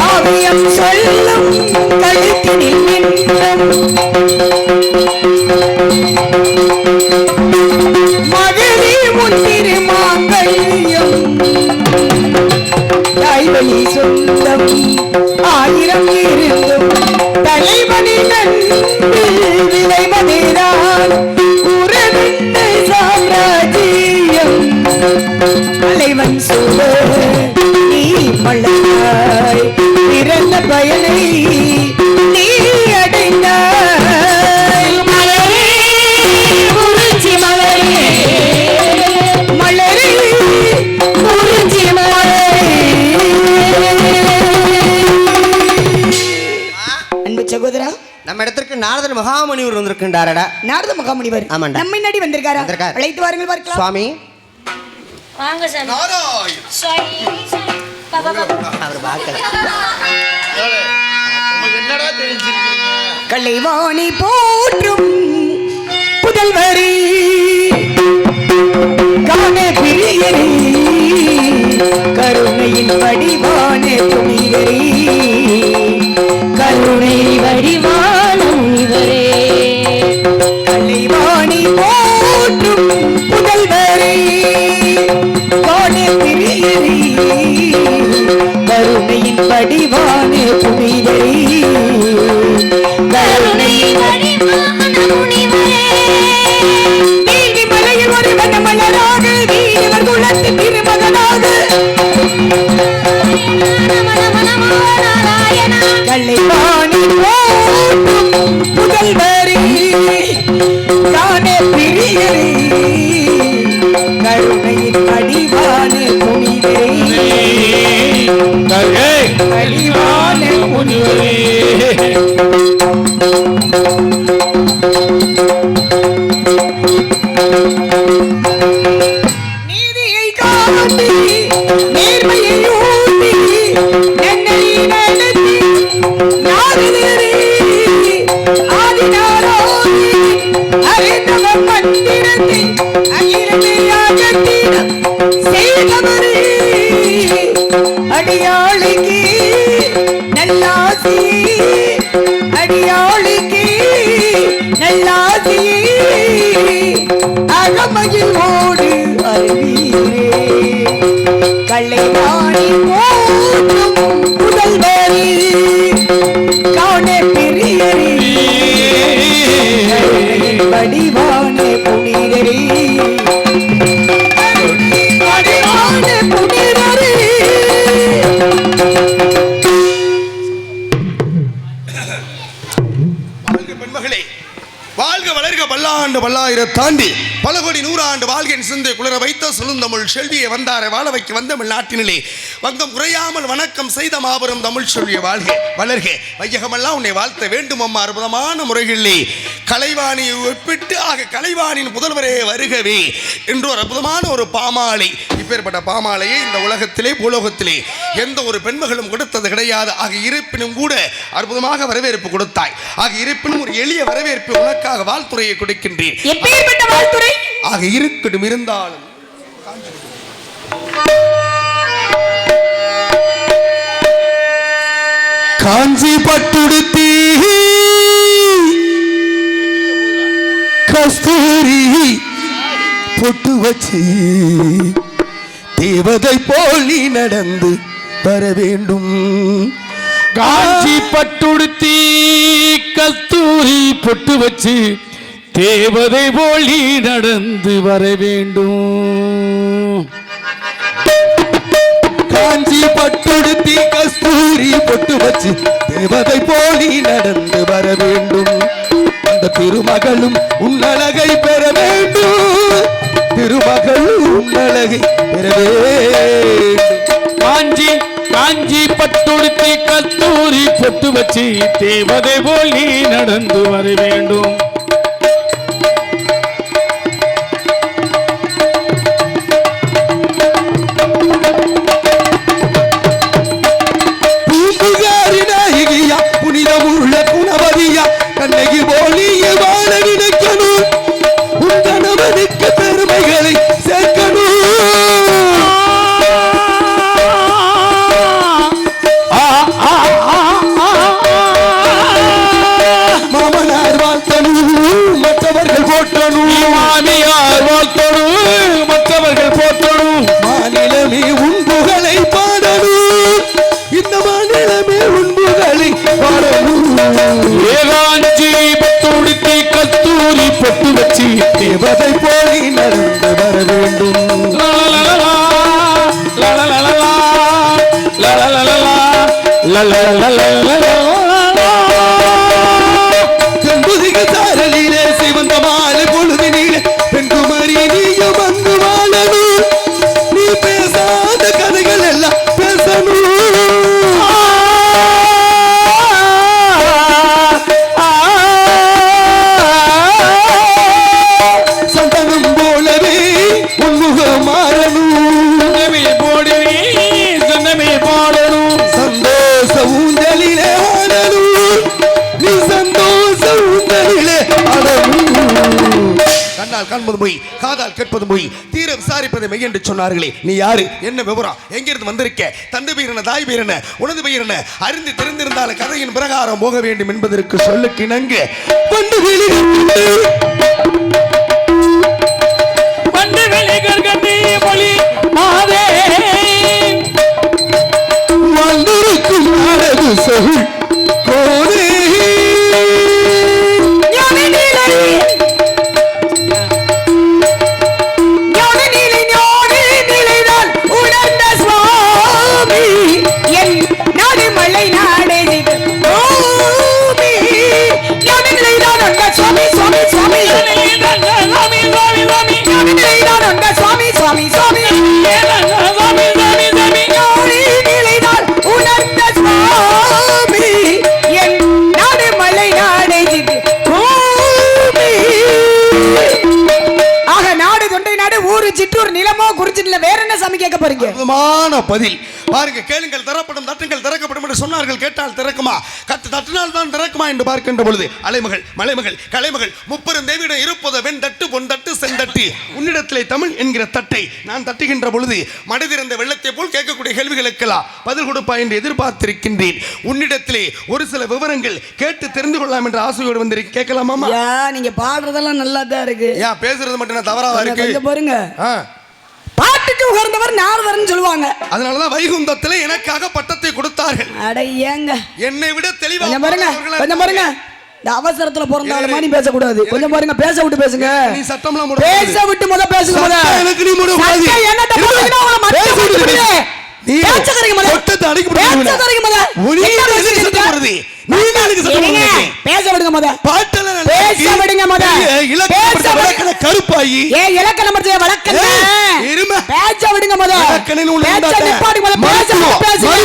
காவியம் சொல்லும் கழுத்தினில் நின்றும் மகளே முன்திரு மாங்கல்யம் தாய்வழி சொந்தம் ஆயிரம் இருந்தும் தலைவனின் விளைவதேதான் உறவின்னை சாம்ராஜ்யம் தலைவன் சூழ நீ மழையாய் பிறந்த பயனை நீ அடைந்தாய் மலரே குறிஞ்சி மலரே மலரே குறிஞ்சி மலரே. அன்பு சகோதரா, நம்ம இடத்திற்கு நாரதன் மகாமுனிவர் வந்திருக்கின்றாரடா. நாரத மகாமுனிவர் நம்ம முன்னாடி வந்திருக்காரா? அழைத்து வாருங்கள் பார்க்கலாம். சுவாமி வாங்க சாமி. நாராயண் சாமி பாபா அவர் பார்க்கல. என்னடா தெரிஞ்சிருக்கீங்க? கலைவாணி போற்றும் புதல்வரி காண பிரியரி கருணையின் வடிவான துணிகரி கருணை வடிவான முனிவரே கலைவாணி போற்றும் புதல்வரி காண பிரியரி கருணையின் வடிவான புனிதரி கருணை வடிவான முனிவரே நீதி மலையில் ஒரு வனமலராக வீரவர் குலத்து திருமகனாக கலைவாணி போற்றும் புதல்வரி காண பிரியரி கருணையின் வடிவான புனிதரி வடிவான முனிவரே. நீதியை காட்டி நேர்மையை ஊட்டி என்னை நடத்தி நாரதரே ஆதிநாராயணி அறிந்தவ மந்திரத்தை அகிலமையாகத்தின செய்தவரே அடியாளிக்கு நல்லாசி அடியாளிக்கு நல்லாசி அகமகில் ஓடு அறிவீரே கலைவாணி போற்றும் புதல்வரி காண பிரியரி வடிவான புனிதரி வடிவான புனிதரி. பெண்மகளே, வாழ்க வளர்க பல்லாண்டு பல்லாயிரம் தாண்டி பல கோடி நூறாண்டு வாழ்கின் சிந்தை குளிர வைத்த சுழுந்தமிழ் செல்வியை வந்தாரை வாழ வைக்க வந்தமிழ் நாட்டினிலே வங்கம் குறையாமல் வணக்கம் செய்த மாபெரும் தமிழ் செல்வியை வாழ்க வளர்க வையகமெல்லாம் உன்னை வாழ்த்த வேண்டும் அம்மா. அற்புதமான முறைகளிலே கலைவாணியை ஒப்பிட்டு ஆக கலைவாணியின் புதல்வரே வருகவே என்று ஒரு அற்புதமான ஒரு பாமாலை. இப்பேற்பட்ட பாமாலையை இந்த உலகத்திலே பூலோகத்திலே எந்த ஒரு பெண்மகளும் கொடுத்தது கிடையாது. ஆக இருப்பினும் கூட அற்புதமாக வரவேற்பு கொடுத்தாய். ஆக இருப்பினும் ஒரு எளிய வரவேற்பு உனக்காக வாழ்த்துறையை கொடுக்கின்றேன். எப்பேற்பட்ட வாழ்த்துறை? ஆக இருக்கட்டும், இருந்தாலும் காஞ்சி பட்டுடுத்தி கஸ்தூரி பொட்டு வச்சு தேவதை போல் நீ நடந்து வர வேண்டும். காஞ்சி பட்டுடுத்தி கஸ்தூரி பொட்டு வச்சு தேவதை போல் நீ நடந்து வர வேண்டும். காஞ்சி பட்டுடுத்தி கஸ்தூரி பொட்டு வச்சு தேவதை போல் நீ நடந்து வர வேண்டும். அந்த திருமகளும் உன்னழகை பெற வேண்டும். திருமகளும் உன்னழகை பெற வேண்டும். காஞ்சி காஞ்சி பட்டுடுத்தி கஸ்தூரி பொட்டு வச்சு தேவதை போல் நீ நடந்து வர வேண்டும். புனிதமுள்ள குணவதியா கண்ணகி போலிய வாழ நினைக்கணும். உன் கணவனுக்கு பெருமைகளை சேர்க்கணும். செம்புதிக சாரலிலே சிவந்த மாலை பொழுதினிலே பெண்குமாரி நீயும் வந்து வாழணும் நீ பேசாத கதைகள் எல்லாம் பேசணும் சந்தனம் போலவே உன்முகம் மாறணும் போடுவே சொன்னமே பாடணும் சந்தோஷ ஊஞ்சலிலே ஆடணும் நீ சந்தோஷ ஊஞ்சலிலே ஆடணும் கண்ணால் காண்பது மொய் காதால் கேட்பது மொய் தீர விசாரிப்பது மெய் என்று சொன்னார்களே நீ யாரு என்ன விவரம் எங்கிருந்து வந்திருக்க தந்தை பெயர் என்ன தாய் பெயர் என்ன உனது பெயர் என்ன அறிந்து தெரிந்திருந்தால கதையின் பிரகாரம் போக வேண்டும் என்பதற்கு சொல்லுக்கு இணங்க வண்டு வெளிகர் கண்ணி மொழி மாதே வந்திருக்கும் அழகு சொல் கோரே சிற்றூர் நிலமோ குறிச்சிட்டு வேற என்ன சாமி கேட்க போறீங்க? அற்புதமான பதில் பாருங்க. கேளுங்கள் தரப்படும், தட்டுங்கள் திறக்கப்படும் என்று சொன்னார்கள். கேட்டால் திறக்குமா? தட்டினால் தான் திறக்குமா என்று பார்க்கின்ற பொழுது அலைமகள் மலைமகள் கலைமகள் முப்பெரும் தேவியிடம் இருப்பது வெண் தட்டு பொன் தட்டு செந்தட்டு உன்னிடத்திலே தமிழ் என்கிற தட்டை நான் தட்டுகின்ற பொழுது மனதிருந்த வெள்ளத்தை போல் கேட்கக்கூடிய கேள்விகளுக்கெல்லாம் பதில் கொடுப்பா என்று எதிர்பார்த்திருக்கின்றேன். உன்னிடத்திலே ஒரு சில விவரங்கள் கேட்டு தெரிந்து கொள்ளலாம் என்ற ஆசையோடு வந்திருக்கேன். கேட்கலாமா? நீங்க பாடுறதெல்லாம் நல்லா தான் இருக்கு. ஏன் பேசுறது மட்டும் தவறாக இருக்கு பாருங்க. பாட்டுக்கு உகர்ந்தவர் நாரதர்னு சொல்லுவாங்க. அதனாலதான் வைகுந்தத்திலே எனக்காக பட்டத்தை கொடுத்தார்கள். அட ஏங்க என்னை விட தெளிவா கொஞ்சம் பாருங்க. இந்த அவசரத்துல பிறந்தால மாதிரி பேசக்கூடாது. கொஞ்சம் பாருங்க, பேச விட்டு பேசுங்க. நீ சட்டம்லாம் பேச விட்டு முத பேசுங்க. முத எனக்கு நீ முத பேசு. என்னட்ட போறீங்கன்னா உங்கள மத்த விட்டு நீ பேச்சக்கறீங்க முத. ஒட்டத்தை அடிக்க முடியாது. பேச்சக்கறீங்க முத. என்ன பேசி சத்தம் போடுறது? நீ எனக்கு சத்தம் போடுறது. பேச விடுங்க முத. பாட்டல பேச விடுங்க முத. பேச விடுங்க கருப்பாயி. இலக்கணம் பத்தி வழக்கங்க. இரும. பேச விடுங்க முத. இலக்கணம் உள்ள பேச நிப்பாடி முத. பேசுங்க.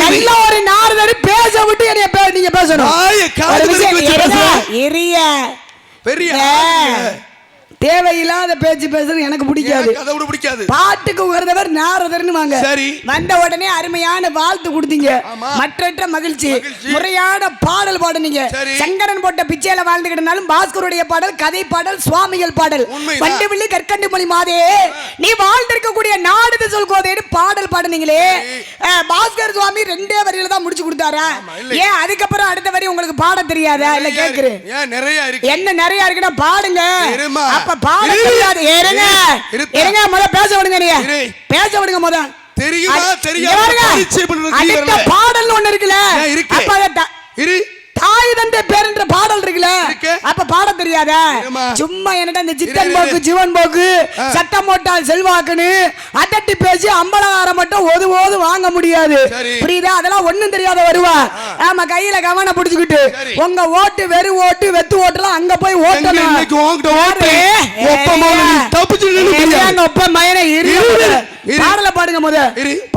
நல்ல ஒரு நாரதர் பேச விட்டு நீங்க பேசணும். ஆயே காது வச்சு பேசு. இரிய பெரிய தேவையில்லாத பேச்சு பேசுறது எனக்கு பிடிக்காது. அதோட பிடிக்காது. பாட்டுக்கு உகர்ந்தவர் நாரதர்னு வாங்க. சரி. வந்த உடனே அருமையான வாழ்த்து கொடுத்தீங்க. மற்றற்ற மகிழ்ச்சி. முறையான பாடல் பாடுனீங்க. சங்கரன் போட்ட பிச்சையில வாழ்ந்துகிட்டனாலும் பாஸ்கருடைய பாடல், கதை பாடல், சுவாமிகள் பாடல், வண்டுவில்லி கற்கண்டு மொழி மாதே நீ வாழ்ந்திருக்கக்கூடிய நாடு சொல்கோதேன்னு பாடல் பாடுனீங்களே. பாஸ்கர் சுவாமி ரெண்டே வரியில தான் முடிச்சு கொடுத்தாரா? ஏன் அதுக்கப்புறம் அடுத்த வரி உங்களுக்கு பாட தெரியாதா? இல்ல கேக்குறேன். என்ன நிறைய இருக்குன்னா பாடுங்க. அப்ப பாட தெரியாது. இருங்க முத பேச விடுங்க. நீ பேச விடுங்க முத. தெரியுமா தெரியாம பரிச்சை பண்றது அடுத்த பாடல் ஒன்னு இருக்குல. அப்ப இரு தாய் தந்தை பேர் என்ற பாடல் இருக்குல்ல, அப்ப பாட தெரியாதா? சும்மா என்னடா இந்த சித்தன் போக்கு ஜீவன் போக்கு சட்டம் போட்டால் செல்வாக்குன்னு அதட்டி பேசி அம்பலகாரம் மட்டும் ஓது வாங்க முடியாது. புரியுதா? அதெல்லாம் ஒண்ணும் தெரியாத வருவா. ஆமா, கையில கவனம் பிடிச்சுக்கிட்டு உங்க ஓட்டு வெறு ஓட்டு வெத்து ஓட்டுலாம் அங்க போய் ஓட்டணும். ஒப்ப மயனை பாடல பாடுங்க முத.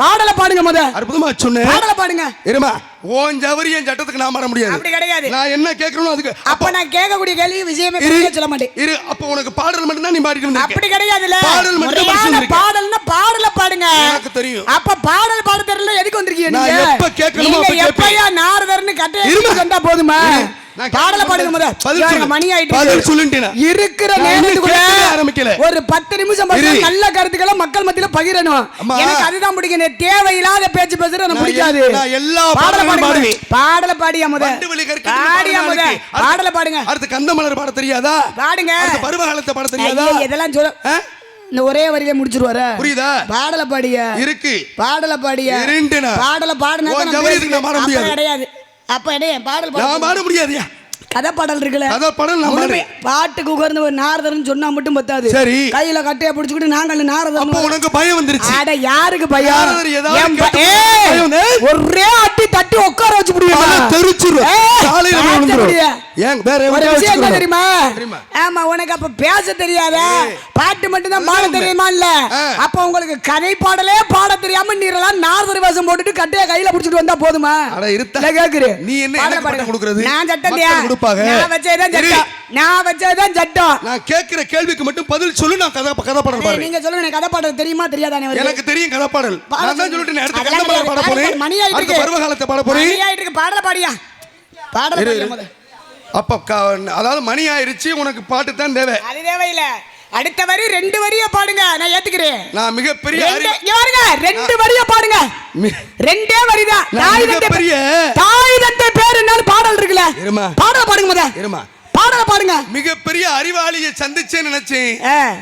பாடல பாடுங்க முத. அற்புதமா சொன்ன பாடல பாடுங்க. இருமா ஓன் ஜவரி என் சட்டத்துக்கு நான் மாற முடியாது. அப்படி கிடையாது. நான் என்ன கேட்கணும் அதுக்கு அப்ப நான் கேட்கக்கூடிய கேள்வி விஷயமே சொல்ல மாட்டேன். இரு அப்ப உனக்கு பாடல் மட்டும் தான் நீ பாடிட்டு வந்திருக்க. அப்படி கிடையாதுல. பாடல் மட்டும் தான் பாடல்னா பாடல பாடுங்க. எனக்கு தெரியும். அப்ப பாடல் பாட தெரியல எதுக்கு வந்திருக்கீங்க நீங்க? நான் எப்ப கேட்கணுமோ அப்ப கேட்பேன். எப்பயா நாரதர்னு கட்டை வந்தா போதுமா? பாடல பாடுங்க முத. மணி ஆயிட்டு பதில் சொல்லிட்டேனா? இருக்கிற நேரத்துக்குள்ள ஆரம்பிக்கல. ஒரு 10 நிமிஷம் நல்ல கருத்துக்களை மக்கள் மத்தியில பகிரணும். எனக்கு அதுதான் பிடிக்கும். தேவையில்லாத பேச்சு பேசுறது எனக்கு பிடிக்காது. நான் எல்லா பாடலும் பாடுவேன். பாடல பாடியா முத. பாடியா முத. பாடல பாடுங்க. அடுத்து கந்தமலர் பாட தெரியாதா? பாடுங்க. அடுத்து பருவகாலத்தை பாட தெரியாதா? இதெல்லாம் சொல்ல இந்த ஒரே வரியில முடிச்சிருவாரா? புரியுதா? பாடல பாடியா இருக்கு. பாடல பாடியா இருண்டனா. பாடல பாடுனா நான் பாட முடியாது. அப்ப என்ன பாடல் நான் பாட முடியாதுயா. கதை பாடல் இருக்குல்ல, கதை பாடல் நான் முழுமை பாடுறேன். பாட்டுக்கு உட்கார்ந்து ஒரு நாரதர்னு சொன்னா மட்டும் பத்தாது. சரி. கையில கட்டைய பிடிச்சுக்கிட்டு நாங்கள் நாரதர். அப்ப உனக்கு பயம் வந்துருச்சு. அட யாருக்கு பயம்? நாரதர் ஏதாவது என் கேட்டு ஏய், பயம் வந்து? ஒரே அடி தட்டி உட்கார வச்சு தலை முடியும். தெரிச்சிரும். காலையில விழுந்துரும். ஏன் வேற ஒரு எவனையாவது விஷயம் என்ன வச்சுக்கணும். தெரியுமா? தெரியுமா? ஆமா, உனக்கு அப்ப பேச தெரியாத, பாட்டு மட்டும் தான் பாட தெரியுமா? இல்ல அப்ப உங்களுக்கு கதை பாடலே பாட தெரியாம நீரெல்லாம் நாரதர் வேஷம் போட்டுட்டு கட்டைய கையில புடிச்சிட்டு வந்தா போதுமா? அட இருத்த. இல்ல கேக்குற நீ என்ன எனக்கு பட்டம் கொடுக்கிறது? நான் சட்டம் மக்கள் கொடுப்பாங்க. நான் வச்சதுதான் சட்டம். நான் வச்சதுதான் சட்டம். நான் கேக்குற கேள்விக்கு மட்டும் பதில் சொல்லு. நான் கதை பாடல் பாடுறேன். நீங்க சொல்லுங்க, எனக்கு கதை பாட தெரியுமா தெரியாதானே? எனக்கு தெரியும் கதை பாடல். நான் தான் சொல்லிட்டேன். அடுத்து அதான் கதை பாட போறேன். மணி ஆயிட்டு அடுத்து இருக்கு. பருவகாலத்தை பாட போறேன். மணி ஆயிட்டு இருக்கு. பாடல பாடியா? பாடல பாடியா முத. அப்ப அதாவது மணி ஆயிருச்சு. உனக்கு பாட்டு தான் தேவை. அது தேவையில்ல. அடுத்த வரி 2 வரிய பாடுங்க, நான் ஏத்துக்கிறேன். நான் மிகப்பெரிய பாருங்க 2 வரிய பாடுங்க. 2 வரிதான். மிகப்பெரிய தாய் தந்தை பேர் என்ன பாடல் இருக்குல்ல, இருமா. பாடல பாடுங்க முத. இருமா. பாடல பாடுங்க. மிகப்பெரிய அறிவாளியை சந்திச்சேன்னு நினைச்சேன்.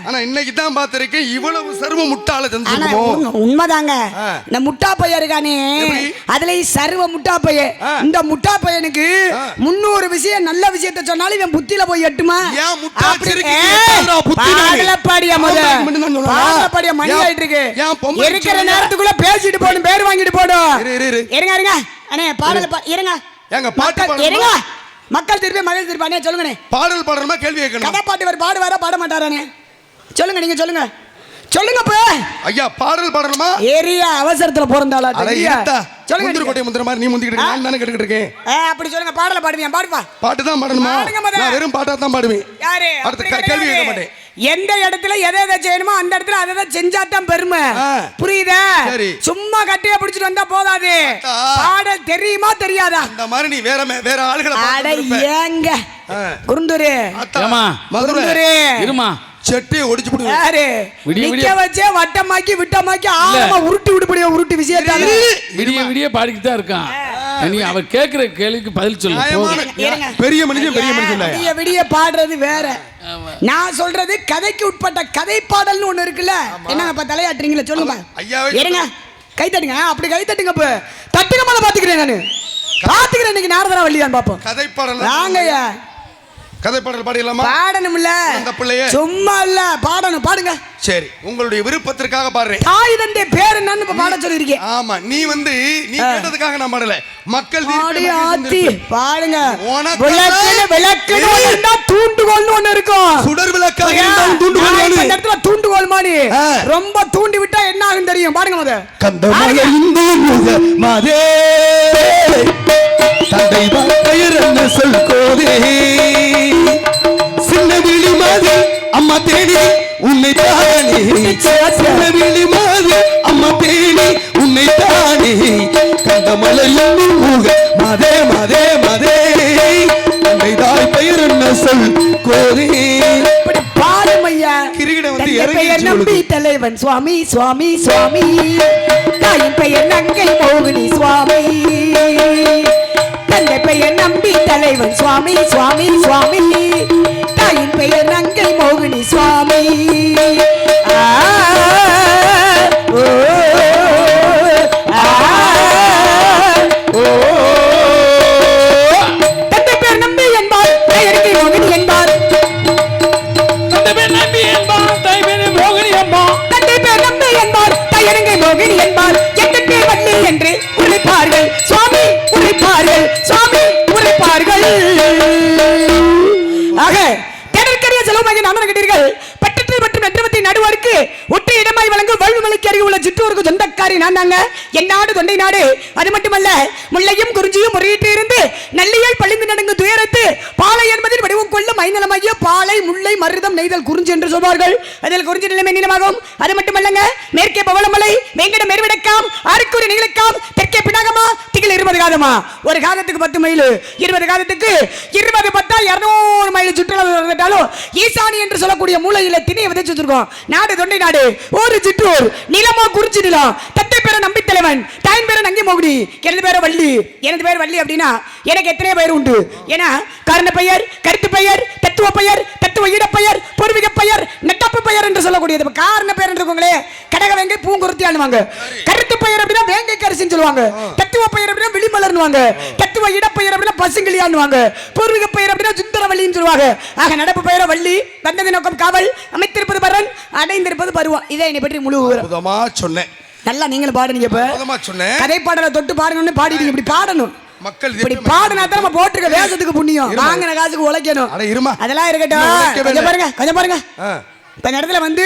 ஆனா இன்னைக்கு தான் பார்த்திருக்கேன் இவ்வளவு சர்வ முட்டாள சந்திச்சிருக்கோம். உண்மைதாங்க. இந்த முட்டா பையன் இருக்கானே, அதுல சர்வ முட்டா பையன். இந்த முட்டா பையனுக்கு 300 விஷயம் நல்ல விஷயத்தை சொன்னாலும் இவன் புத்தியில போய் எட்டுமா? ஏன் முட்டா சிரிக்கு? பாடல பாடியா முத. பாடல பாடியா? மணி ஆயிட்டு இருக்கு. இருக்கிற நேரத்துக்குள்ள பேசிட்டு போடும், பேர் வாங்கிட்டு போடும். இருங்க இருங்க அண்ணே, பாடல இருங்க. எங்க பாட்டு இருங்க. மக்கள் திருப்பி மகிழ் திருப்பானே சொல்லுங்கண்ணே. பாடல் பாடணுமா கேள்வி கேட்கணும்? கதை பாட்டு வர பாடுவாரா பாட மாட்டாரானே? சொல்லுங்க, நீங்க சொல்லுங்க. சொல்லுங்க போ. ஐயா பாடல் பாடணுமா? ஏரியா அவசரத்துல போறந்தாளா? சொல்லுங்க. முந்திரக்கோட்டை முந்திர மாதிரி நீ முந்திக்கிட்டு நான் தானே கேட்டுக்கிட்டு இருக்கேன். அப்படி சொல்லுங்க. பாடல பாடுவியா? பாடுப்பா. பாட்டு தான் பாடணுமா? நான் வெறும் பாட்டா தான் பாடுவேன். யாரு? அடுத்த கேள்வி கேட்க மாட்டேன். எந்த இடத்துல எதை எதை செய்யணுமோ அந்த இடத்துல அதை செஞ்சா தான் பெருமை. புரியுதா? சும்மா கட்டிய பிடிச்சிட்டு வந்தா போதாது. பாடல் தெரியுமா தெரியாதா? அந்த மாதிரி நீ வேற ஆளுகளை பாடுற. ஏங்க குருந்தூரு மதுரை இருமா செட்டி ஒடிச்சு போடு. யாரு நிக்க வச்சே வட்டமாக்கி விட்டமாக்கி ஆளமா உருட்டி விடுபடிய உருட்டி விஷயத்தை விடிய விடிய பாடிக்கிட்டு தான் இருக்கான். நீ அவர் கேட்கிற கேள்விக்கு பதில் சொல்லு. பெரிய மனுஷன் விடிய விடிய பாடுறது வேற. நான் சொல்றது கதைக்கு உட்பட்ட கதை பாடல்னு ஒண்ணு இருக்குல்ல. என்னங்க இப்ப தலையாட்டுறீங்களா? சொல்லுங்க. இருங்க, கை தட்டுங்க. அப்படி கை தட்டுங்க. இப்ப தட்டுங்க மேல பாத்துக்கிறேன். நானு பாத்துக்கிறேன். இன்னைக்கு நாரதரா வள்ளியான் பாப்போம். கதை பாடல் வாங்கய்யா. கதை பாடல் பாடிடலாமா? பாடணும்ல. அந்த பிள்ளையே சும்மா இல்ல, பாடணும். பாடுங்க. சரி, உங்களுடைய விருப்பத்திற்காக பாடுறேன். தாய் தந்தை பேர் என்னன்னு இப்ப பாட சொல்லிருக்கீங்க. ஆமா, நீ நீ கேட்டதுக்காக நான் பாடல. மக்கள் பாடுங்க. விளக்குன்னு தூண்டுகோல்னு ஒண்ணு இருக்கும். சுடர் விளக்காக இருந்தாலும் தூண்டுகோல் வேணும். இந்த இடத்துல தூண்டுகோல் மாதிரி ரொம்ப தூண்டி விட்டா என்ன ஆகும் தெரியும்? பாடுங்க முத. கந்தமலை இந்து மாதே தந்தை பெயர் என்ன சொல் கோதே சின்ன விழி மாதிரி அம்மா தேடி உன்னை தானே சின்ன விழி மாதிரி அம்மா தேடி உன்னை தானே கந்தமலை இந்து மாதே மாதே மாதே தந்தை தாய் பெயர் என்ன சொல் கோதே. இப்படி பாடுமையா. கிரிகிட வந்து பெயர் நம்பி தலைவன் சுவாமி சுவாமி சுவாமி. தாயின் பெயர் நங்கை மோகினி சுவாமி. தந்தை பெயர் நம்பி தலைவன் சுவாமி சுவாமி சுவாமி. தாயின் பெயர் நங்கை மோகினி சுவாமி. தந்தை பெயர் நம்பி என்பார், பெயருக்கு மோகினி என்பார். தந்தை பேர் நம்பி என்பார், தாய் பேர் மோகினி என்பார். தந்தை பேர் நம்பி என்பார், தாயருங்கை மோகினி என்பார். எங்கள் பேர் வள்ளி என்று உரைப்பார்கள் சுவாமி, உரைப்பார்கள் சுவாமி, உரைப்பார்கள். ஆக தேடற்கரிய செலவுமாக நாம கேட்டீர்கள். பட்டத்தில் மற்றும் நெற்றவத்தை நடுவாருக்கு ஒற்றை இடமாய் வழங்கும் வல்லுமலைக்கு அருகே உள்ள சிற்றூருக்கு சொந்தக்காரி நான் தாங்க. என் நாடு தொண்டை நாடு. அது மட்டுமல்ல, முல்லையும் குறிஞ்சியும் முறையிட்டு இருந்து நல்லியல் பழிந்து நடங்கு துயரத்து பாலை என்பதில் வடிவம் கொள்ளும் ஐநலமாகிய பாலை முல்லை மருதம் நெய்தல் குறிஞ்சி என்று சொல்வார்கள். அதில் குறிஞ்சி நிலைமை நீளமாகும். அது மட்டுமல்லங்க, மேற்கே பவளமலை, வேங்கடம் மேற்விடக்காம், ஆறுக்குறி நீளக்காம், தெற்கே பினாகமா, திகில் 20 காதமா. ஒரு காதத்துக்கு 10 மைல், 20 காதத்துக்கு 20 10 200 மைல் சுற்றுலா வந்துட்டாலும் ஈசானி என்று சொல்லக்கூடிய மூலையில திணியை விதைச்சு வச்சிருக்கோம். நாடு தொண்டை நாடு, ஒரு சிற்றூர், நிலமா குறிஞ்சி நிலம். தத்தை பேர நம்பி தலைவன், தாயின் பேர நங்கை மோகினி, எனது பேர வள்ளி. எனது பேர் வள்ளி அப்படின்னா எனக்கு எத்தனை பெயர் உண்டு? ஏன்னா காரண பெயர், கருத்து பெயர், தத்துவ பெயர், தத்துவ இட பெயர், பூர்வீக பெயர், நெட்டப்பு பெயர் என்று சொல்லக்கூடியது. காரண பெயர் இருக்குங்களே, கடக வேங்கை பூங்குருத்தி ஆளுவாங்க. கருத்து பெயர் அப்படின்னா வேங்கை மங்கைக்கரசின்னு சொல்லுவாங்க. தத்துவ பெயர் அப்படின்னா விழிமலர்னுவாங்க. தத்துவ இடப்பெயர் அப்படின்னா பசுங்கிளியான்னுவாங்க. பூர்வீக பெயர் அப்படின்னா சுந்தரவல்லின்னு சொல்லுவாங்க. ஆக நடப்பு பெயர வள்ளி, வந்தது நோக்கம் காவல், அமைத்திருப்பது பரன், அடைந்திருப்பது பருவம். இதை என்னை பற்றி முழு அற்புதமா சொன்னேன். நல்லா நீங்களும் பாடுனீங்க. இப்ப அற்புதமா சொன்னேன். கதை பாடலை தொட்டு பாருங்கன்னு பாடிட்டீங்க. இப்படி பாடணும். மக்கள் இப்படி பாடுனா தான் நம்ம போட்டுருக்க வேஷத்துக்கு புண்ணியம். வாங்கின காசுக்கு உழைக்கணும். அதெல்லாம் இருக்கட்டும். கொஞ்சம் பாருங்க. இந்த இடத்துல வந்து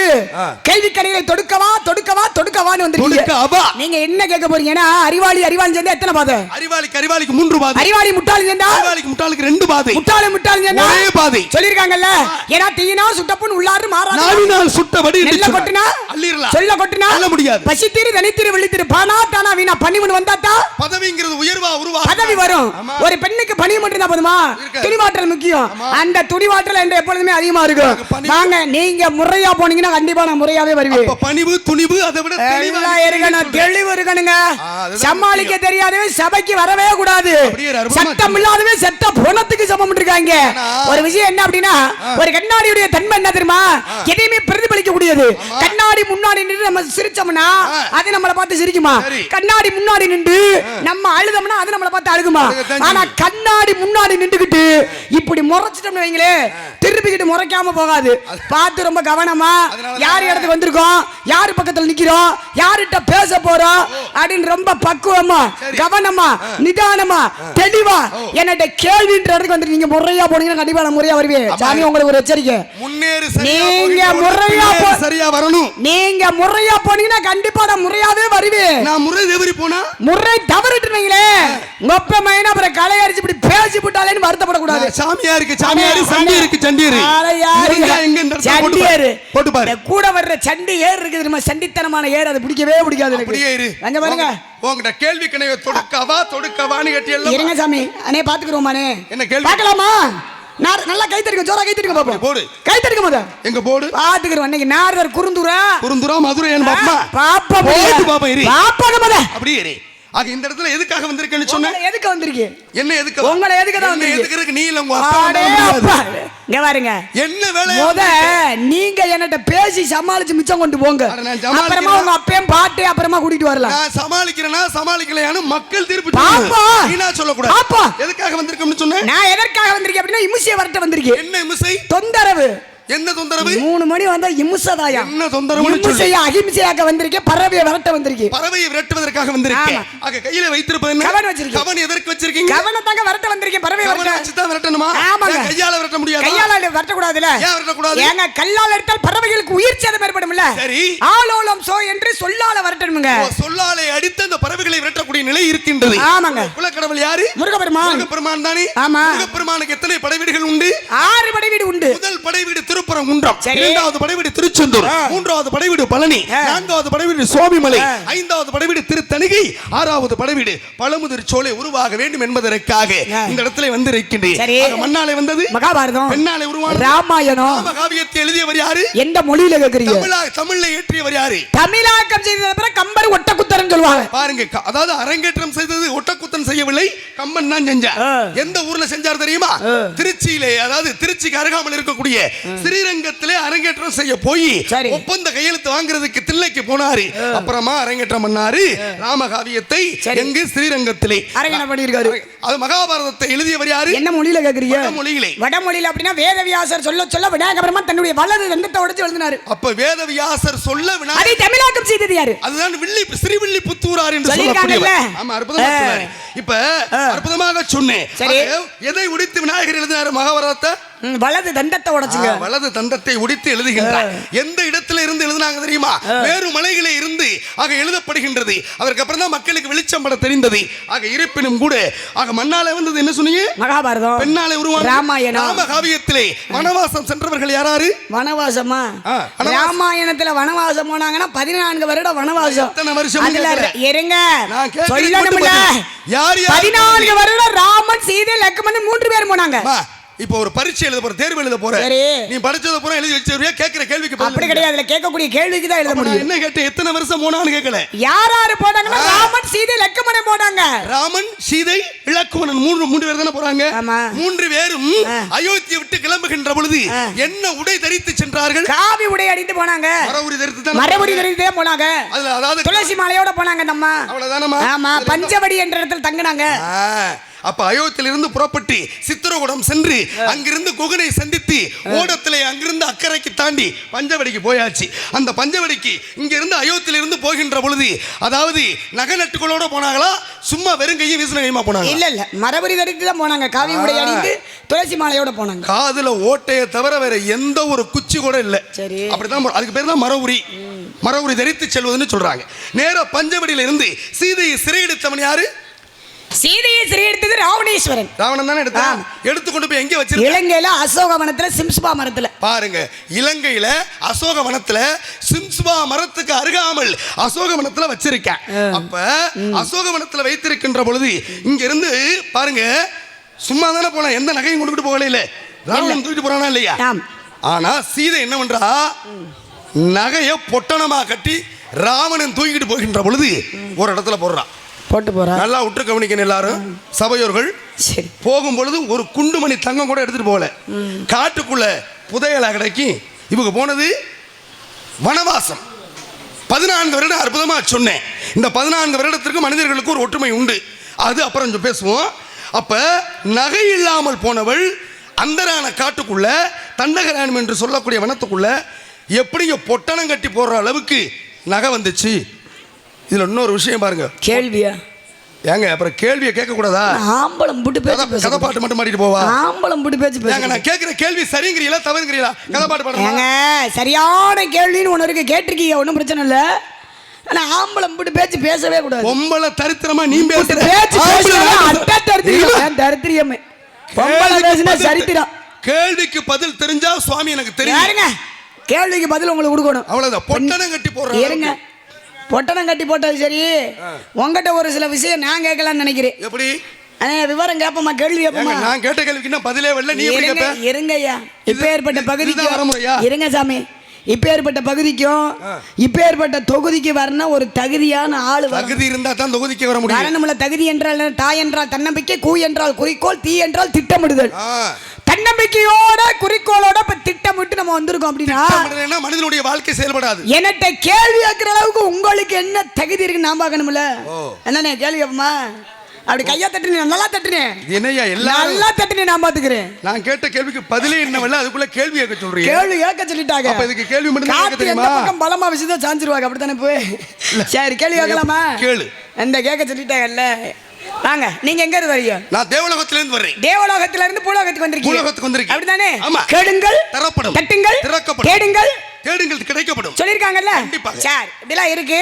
கேள்வி கணைகளை தொடுக்கவான்னு வந்திருக்கீங்க. நீங்க என்ன கேட்க போறீங்கன்னா அறிவாளி சேர்ந்தா எத்தனை பாதை? அறிவாளிக்கு 3 பாதை. அறிவாளி முட்டாளி சேர்ந்தா முட்டாளுக்கு 2 பாதை. முட்டாளி சேர்ந்தா ஒரே பாதை. சொல்லிருக்காங்கல்ல. ஏன்னா தீனா சுட்டப்புன் உள்ளாறு மாறாது. நாவினால் சுட்டபடி நெல்ல கொட்டினா அள்ளிரலாம். சொல்ல கொட்டினா அள்ள முடியாது. பசித்தீரு தனித்தீரு வெள்ளித்தீரு பானா தானா வீணா பணிவன் வந்தாத்தா பதவிங்கிறது உயர்வா உருவா பதவி வரும். ஒரு பெண்ணுக்கு பணிவு மட்டும் தான் போதுமா? துணிவாற்றல் முக்கியம். அந்த துணிவாற்றல் என்ற எப்பொழுதுமே அதிகமா இருக்கும். வாங்க நீங்க முறையா போனீங்கன்னா கண்டிப்பா நான் முறையாவே வருவேன். அப்ப பணிவு துணிவு அதை விட தெளிவா இருக்கணும். தெளிவு இருக்கணுங்க. சமாளிக்க தெரியாதவே சபைக்கு வரவே கூடாது. சட்டம் இல்லாதவே செத்த புணத்துக்கு சமம் இருக்காங்க. ஒரு விஷயம் என்ன அப்படின்னா ஒரு கண்ணாடியுடைய தன்மை என்ன தெரியுமா? எதையுமே பிரதிபலிக்க கூடியது. கண்ணாடி முன்னாடி நின்று நம்ம சிரிச்சோம்னா அது நம்மளை பார்த்து சிரிக்குமா? கண்ணாடி முன்னாடி நின்று நம்ம அழுதோம்னா அது நம்மளை பார்த்து அழுகுமா? ஆனா கண்ணாடி முன்னாடி நின்றுகிட்டு இப்படி முறைச்சிட்டோம்னு வைங்களே, திருப்பிக்கிட்டு முறைக்காம போகாது. பார்த்து ரொம்ப கவனமா யார் இடத்துக்கு வந்திருக்கோம், யாரு பக்கத்துல நிக்கிறோம், யார்கிட்ட பேச போறோம் அப்படின்னு ரொம்ப பக்குவமா கவனமா நிதானமா தெளிவா என்னட்ட கேள்வின்ற இடத்துக்கு வந்து நீங்க முறையா போனீங்கன்னா கண்டிப்பா நான் முறையா வருவேன். சாமி உங்களுக்கு ஒரு எச்சரிக்கை. நீங்க முறையா சரியா வரணும். நீங்க முறையா போனீங்கன்னா கண்டிப்பா நான் முறையாவே வருவேன். நான் முறை தவறி போனா முறை தவறிட்டுவீங்களே மொப்ப மைனா அப்புறம் களை அடிச்சு இப்படி பேசி விட்டாலேன்னு வருத்தப்படக்கூடாது. சாமியாருக்கு சண்டியருக்கு சண்டியாரு போட்டு பாரு. கூட வர்ற சண்டி ஏர் இருக்கு தெரியுமா? சண்டித்தனமான ஏர். அது பிடிக்கவே பிடிக்காது எனக்கு. அங்க பாருங்க. உங்ககிட்ட கேள்வி கணைய தொடுக்கவான்னு கேட்டியல்ல. இருங்க சாமி அண்ணே பாத்துக்கிறோமானே. என்ன கேள்வி பார்க்கலாமா? நான் நல்லா கை தட்டுங்க. ஜோரா கை தட்டுங்க பாப்போம். போடு. கை தட்டுங்க மொத. எங்க போடு? பாத்துக்கிறோம். அன்னைக்கு நாரதர் குறுந்துரா மதுரை பாப்பா. பாப்பா போடு பாப்பா இரு. பாப்பாங்க மொத. அப்படியே இரு. ஆக இந்த இடத்துல எதுக்காக வந்திருக்கேன்னு சொன்னேன். எதுக்கு வந்திருக்கீங்க? என்ன எதுக்கு? உங்களை எதுக்கு தான் வந்திருக்கீங்க? எதுக்கு நீ இல்ல உங்க அப்பா. இங்க பாருங்க. என்ன வேலை? மொத நீங்க என்னட்ட பேசி சமாளிச்சு மிச்சம் கொண்டு போங்க. அப்புறமா உங்க அப்பையும் பாட்டே அப்புறமா கூட்டிட்டு வரலாம். நான் சமாளிக்கிறேனா சமாளிக்கலையான்னு மக்கள் தீர்ப்பு பாப்பா. நீனா சொல்ல கூடாது. பாப்பா எதுக்காக வந்திருக்கேன்னு சொன்னேன். நான் எதற்காக வந்திருக்கேன் அப்படினா இம்சைய வரட்ட வந்திருக்கேன். என்ன இம்சை? தொந்தரவு. என்ன தொந்தரவு? 3 மணி வந்தா இம்சதாயா? என்ன தொந்தரவு? இம்சைய அகிம்சையாக வந்திருக்கேன். பறவையை விரட்ட வந்திருக்கேன். பறவையை விரட்டுவதற்காக வந்திருக்கேன். ஆக கையில வைத்திருப்பது என்ன? கவன் வச்சிருக்கீங்க. கவன் எதற்கு வச்சிருக்கீங்க? கவன தாங்க விரட்ட வந்திருக்கேன். பறவையை விரட்ட வச்சு தான் விரட்டணுமா? ஆமாங்க. கையால விரட்ட முடியாது. கையால விரட்ட கூடாதுல. ஏன் விரட்ட கூடாது? ஏங்க கல்லால எடுத்தால் பறவைகளுக்கு உயிர் சேதம் ஏற்படும்ல. சரி. ஆலோலம் சோ என்று சொல்லால விரட்டணும்ங்க. சொல்லாலை அடித்து அந்த பறவைகளை விரட்டக்கூடிய நிலை இருக்கின்றது. ஆமாங்க. குலக்கடவுள் யாரு? முருகப்பெருமான். முருகப்பெருமான் தானே. ஆமா. முருகப்பெருமானுக்கு எத்தனை படைவீடுகள் உண்டு? 6 படைவீடு உண்டு. முதல் படைவீடு திருப்பரங்குன்றம், இரண்டாவது படைவீடு திருச்செந்தூர், மூன்றாவது படைவீடு பழனி, நான்காவது படைவீடு சுவாமிமலை, ஐந்தாவது படைவீடு திருத்தணிகை, ஆறாவது படைவீடு பழமுதிர் சோலை உருவாக வேண்டும் என்பதற்காக இந்த இடத்துல வந்து இருக்கின்றேன். மண்ணாலே வந்தது மகாபாரதம், பெண்ணாலே உருவானது ராமாயணம். ராமகாவியத்தை எழுதியவர் யாரு? எந்த மொழியில கேக்குறீங்க? தமிழ்ல இயற்றியவர் யாரு? தமிழாக்கம் செய்தது பிறகு கம்பர் ஒட்டக்குத்தன் சொல்வாங்க. பாருங்க, அதாவது அரங்கேற்றம் செய்தது ஒட்டக்குத்தன் செய்யவில்லை, கம்பன் தான் செஞ்சார். எந்த ஊர்ல செஞ்சார் தெரியுமா? திருச்சியிலே, அதாவது திருச்சிக்கு அருகாமல் இருக்கக்கூடிய ஸ்ரீரங்கத்திலே அரங்கேற்றம் செய்ய போய் ஒப்பந்த கையெழுத்து வாங்குறதுக்கு தில்லைக்கு போனாரு. அப்புறமா அரங்கேற்றம் பண்ணாரு ராமகாவியத்தை. எங்க? ஸ்ரீரங்கத்திலே அரங்கேற்றம் பண்ணிருக்காரு. அது மகாபாரதத்தை எழுதியவர் யாரு? என்ன மொழியில கேக்குறீங்க? வடமொழியிலே. வடமொழியில அப்படினா வேதவியாசர் சொல்ல சொல்ல விநாயக பெருமான் தன்னுடைய வலது தந்தத்தை உடைச்சு எழுதினாரு. அப்ப வேதவியாசர் சொல்ல விநாயகர் அதை தமிழாக்கம் செய்தது யாரு? அதுதான் ஸ்ரீவில்லி புத்தூரார் என்று சொல்லக்கூடியவர். ஆமா, அற்புதமா சொன்னாரு. இப்ப அற்புதமாக சொன்னேன். எதை உடைத்து விநாயகர் எழுதினாரு மகாபாரதத்தை? வலது தந்தத்தை உடைச்சுங்க. வலது தந்தத்தை உடைத்து எழுதுகின்றார். எந்த இடத்துல இருந்து எழுதினாங்க தெரியுமா? வேறு மலைகளே இருந்து ஆக எழுதப்படுகின்றது. அதற்கு அப்புறம் தான் மக்களுக்கு வெளிச்சம் பட தெரிந்தது. ஆக இருப்பினும் கூட ஆக மண்ணாலே வந்தது என்ன சொன்னீங்க? மகாபாரதம். பெண்ணாலே உருவான ராமாயணம். ராமகாவியத்திலே வனவாசம் சென்றவர்கள் யாராரு? வனவாசமா? ராமாயணத்துல வனவாசம் போனாங்கன்னா 14 வருட வனவாசம். எத்தனை வருஷம்? அதுல இருங்க சொல்லணும்ல. யார் 14 வருடம் ராமன் சீதை லக்ஷ்மணன் 3 பேர் போனாங்க. இப்போ ஒரு பரீட்சை எழுத போற, தேர்வு எழுத போற. சரி. நீ படிச்சத பூரா எழுதி வச்சிருவியா? கேக்குற கேள்விக்கு பதில் அப்படி கிடையாது. அதுல கேட்கக்கூடிய கேள்விக்கு தான் எழுத அப்ப நான் முடியும். என்ன கேட்டேன்? எத்தனை வருஷம் போனான்னு கேட்கல. யார் யாரு போனாங்கன்னா ராமன் சீதை லட்சுமணன் போனாங்க. ராமன் சீதை இலக்குவனன் மூன்று பேர் தானே போறாங்க. ஆமா. 3 பேரும் அயோத்தியை விட்டு கிளம்புகின்ற பொழுது என்ன உடை தரித்து சென்றார்கள்? காவி உடை அணிந்து போனாங்க. மரவுரி தரித்து தான் மரபுரி தரித்து போனாங்க. அதுல அதாவது துளசி மாலையோட போனாங்க நம்ம. அவ்வளவுதானமா? ஆமா, பஞ்சவடி என்ற இடத்துல தங்கினாங்க. அப்ப அயோத்தியிலிருந்து புறப்பட்டு சித்திரகூடம் சென்று அங்கிருந்து குகனை சந்தித்து ஓடத்திலே அங்கிருந்து அக்கறைக்கு தாண்டி பஞ்சவடிக்கு போயாச்சு. அந்த பஞ்சவடிக்கு இங்கிருந்து அயோத்தியிலிருந்து போகின்ற பொழுது அதாவது நகை நட்டுகளோட போனாங்களா, சும்மா வெறும் கையும் வீசின கையுமா போனாங்க? இல்ல மரபுரி தரித்து தான் போனாங்க. காவி உடை அணிந்து துளசி மாலையோட போனாங்க. காதுல ஓட்டையை தவிர வேற எந்த ஒரு குச்சி கூட இல்ல. சரி. அப்படிதான் அதுக்கு பேர் தான் மரவுரி. மரவுரி தரித்து செல்வதுன்னு சொல்றாங்க. நேரா பஞ்சவடியில இருந்து சீதையை சிறையெடுத்தவன் யாரு? சீதையை சிறையெடுத்தது ராவணேஸ்வரன். ராவணன் தானே எடுத்தான். எடுத்து கொண்டு போய் எங்க வச்சிருக்க? இலங்கையில அசோகவனத்துல சிம்ஸ்பா மரத்துல. பாருங்க, இலங்கையில அசோகவனத்துல சிம்ஸ்பா மரத்துக்கு அருகாமல் அசோகவனத்துல வச்சிருக்கேன். அப்ப அசோகவனத்துல வைத்திருக்கின்ற பொழுது இங்க இருந்து பாருங்க, சும்மா தானே போனா, எந்த நகையும் கொண்டுகிட்டு போகல. இல்ல, ராவணன் தூக்கிட்டு போறானா இல்லையா? ஆனா சீதை என்ன பண்றா? நகைய பொட்டணமா கட்டி ராவணன் தூக்கிட்டு போகின்ற பொழுது ஒரு இடத்துல போடுறான். போட்டு போறா. நல்லா உற்று கவனிக்கணும் எல்லாரும். சபையோர்கள் போகும் பொழுது ஒரு குண்டுமணி தங்கம் கூட எடுத்துட்டு போகல. காட்டுக்குள்ள புதையலா கிடைக்கி இவங்க போனது வனவாசம். 14 வருடம் அற்புதமா சொன்னேன். இந்த 14 வருடத்திற்கு மனிதர்களுக்கு ஒரு ஒற்றுமை உண்டு. அது அப்புறம் பேசுவோம். அப்ப நகை இல்லாமல் போனவள் அந்தரான காட்டுக்குள்ள தண்டகராணம் என்று சொல்லக்கூடிய வனத்துக்குள்ள எப்படிங்க பொட்டணம் கட்டி போடுற அளவுக்கு நகை வந்துச்சு? இதுல இன்னொரு விஷயம் பாருங்க. கேள்வியா? ஏங்க அப்புறம் கேள்வியை கேட்க கூடாதா? ஆம்பளம் புட்டு பேச்சு கதை பாட்டு மட்டும் பாடிட்டு போவா? ஆம்பளம் புட்டு பேச்சு ஏங்க நான் கேட்கிற கேள்வி சரிங்கிறீங்களா தவறுங்கிறீங்களா? கதை பாட்டு பாடுங்க. சரியான கேள்வின்னு ஒன்று இருக்கு, கேட்டிருக்கீங்க, ஒன்றும் பிரச்சனை இல்லை. ஆனா ஆம்பளம் புட்டு பேச்சு பேசவே கூடாது. பொம்பளை தரித்திரமா நீ பேசுற பேச்சு தரித்திரியமே. பொம்பளை பேசுனா சரித்திரம். கேள்விக்கு பதில் தெரிஞ்சா சுவாமி எனக்கு தெரியும். கேள்விக்கு பதில் உங்களுக்கு கொடுக்கணும். அவ்வளவுதான். பொட்டணம் கட்டி போடுறோம். இருங்க, பொட்டணம் கட்டி போட்டது சரி. உங்ககிட்ட ஒரு சில விஷயம் நான் கேட்கலாம்னு நினைக்கிறேன். எப்படி? விவரம் கேப்பமா, கேள்வி கேப்பமா? நான் கேட்ட கேள்விக்கு என்ன பதிலே வரல. நீ எப்படி கேப்ப? இருங்க ஐயா, இப்ப ஏற்பட்ட பகுதிக்கு இருங்க சாமி. இப்ப ஏற்பட்ட பகுதிக்கும் இப்ப ஏற்பட்ட தொகுதிக்கு வரணும் ஒரு தகுதியான ஆளு. தகுதி இருந்தா தான் தொகுதிக்கு வர முடியும். நம்மள தகுதி என்றால் தாய் என்றால் தன்னம்பிக்கை, கூ என்றால் குறிக்கோள், தீ என்றால் திட்டமிடுதல். தன்னம்பிக்கையோட குறிக்கோளோட இப்ப திட்டமிட்டு நம்ம வந்திருக்கோம் அப்படின்னா மனிதனுடைய வாழ்க்கை செயல்படாது. என்கிட்ட கேள்வி கேட்கிற அளவுக்கு உங்களுக்கு என்ன தகுதி இருக்கு நான் பார்க்கணும்ல. என்னண்ணே கேள்வி கேப்பமா? அப்படி கையா தட்டுனேன், நல்லா தட்டுனேன். என்னையா எல்லாம் நல்லா தட்டுனேன், நான் பாத்துக்கிறேன். நான் கேட்ட கேள்விக்கு பதிலே என்னவல்ல, அதுக்குள்ள கேள்வி கேட்க சொல்றீங்க. கேள்வி கேட்க சொல்லிட்டாங்க. அப்ப இதுக்கு கேள்வி மட்டும் கேட்க தெரியுமா? இந்த பக்கம் பலமா விசிதா சாஞ்சிருவாங்க, அப்படிதானே? போய் சரி கேள்வி கேட்கலாமா? கேளு. இந்த கேட்க சொல்லிட்டாங்கல்ல. வாங்க, நீங்க எங்க இருந்து வரீங்க? நான் தேவலோகத்துல இருந்து வரேன். தேவலோகத்துல இருந்து பூலோகத்துக்கு வந்திருக்கீங்க. பூலோகத்துக்கு வந்திருக்கீங்க, அப்படிதானே? ஆமா. கேளுங்கள் தரப்படும், தட்டுங்கள் திறக்கப்படும், கேளுங்கள் தேடுங்கள் கிடைக்கப்படும் சொல்லிருக்காங்கல்ல. சரி, இப்படிலாம் இருக்கு.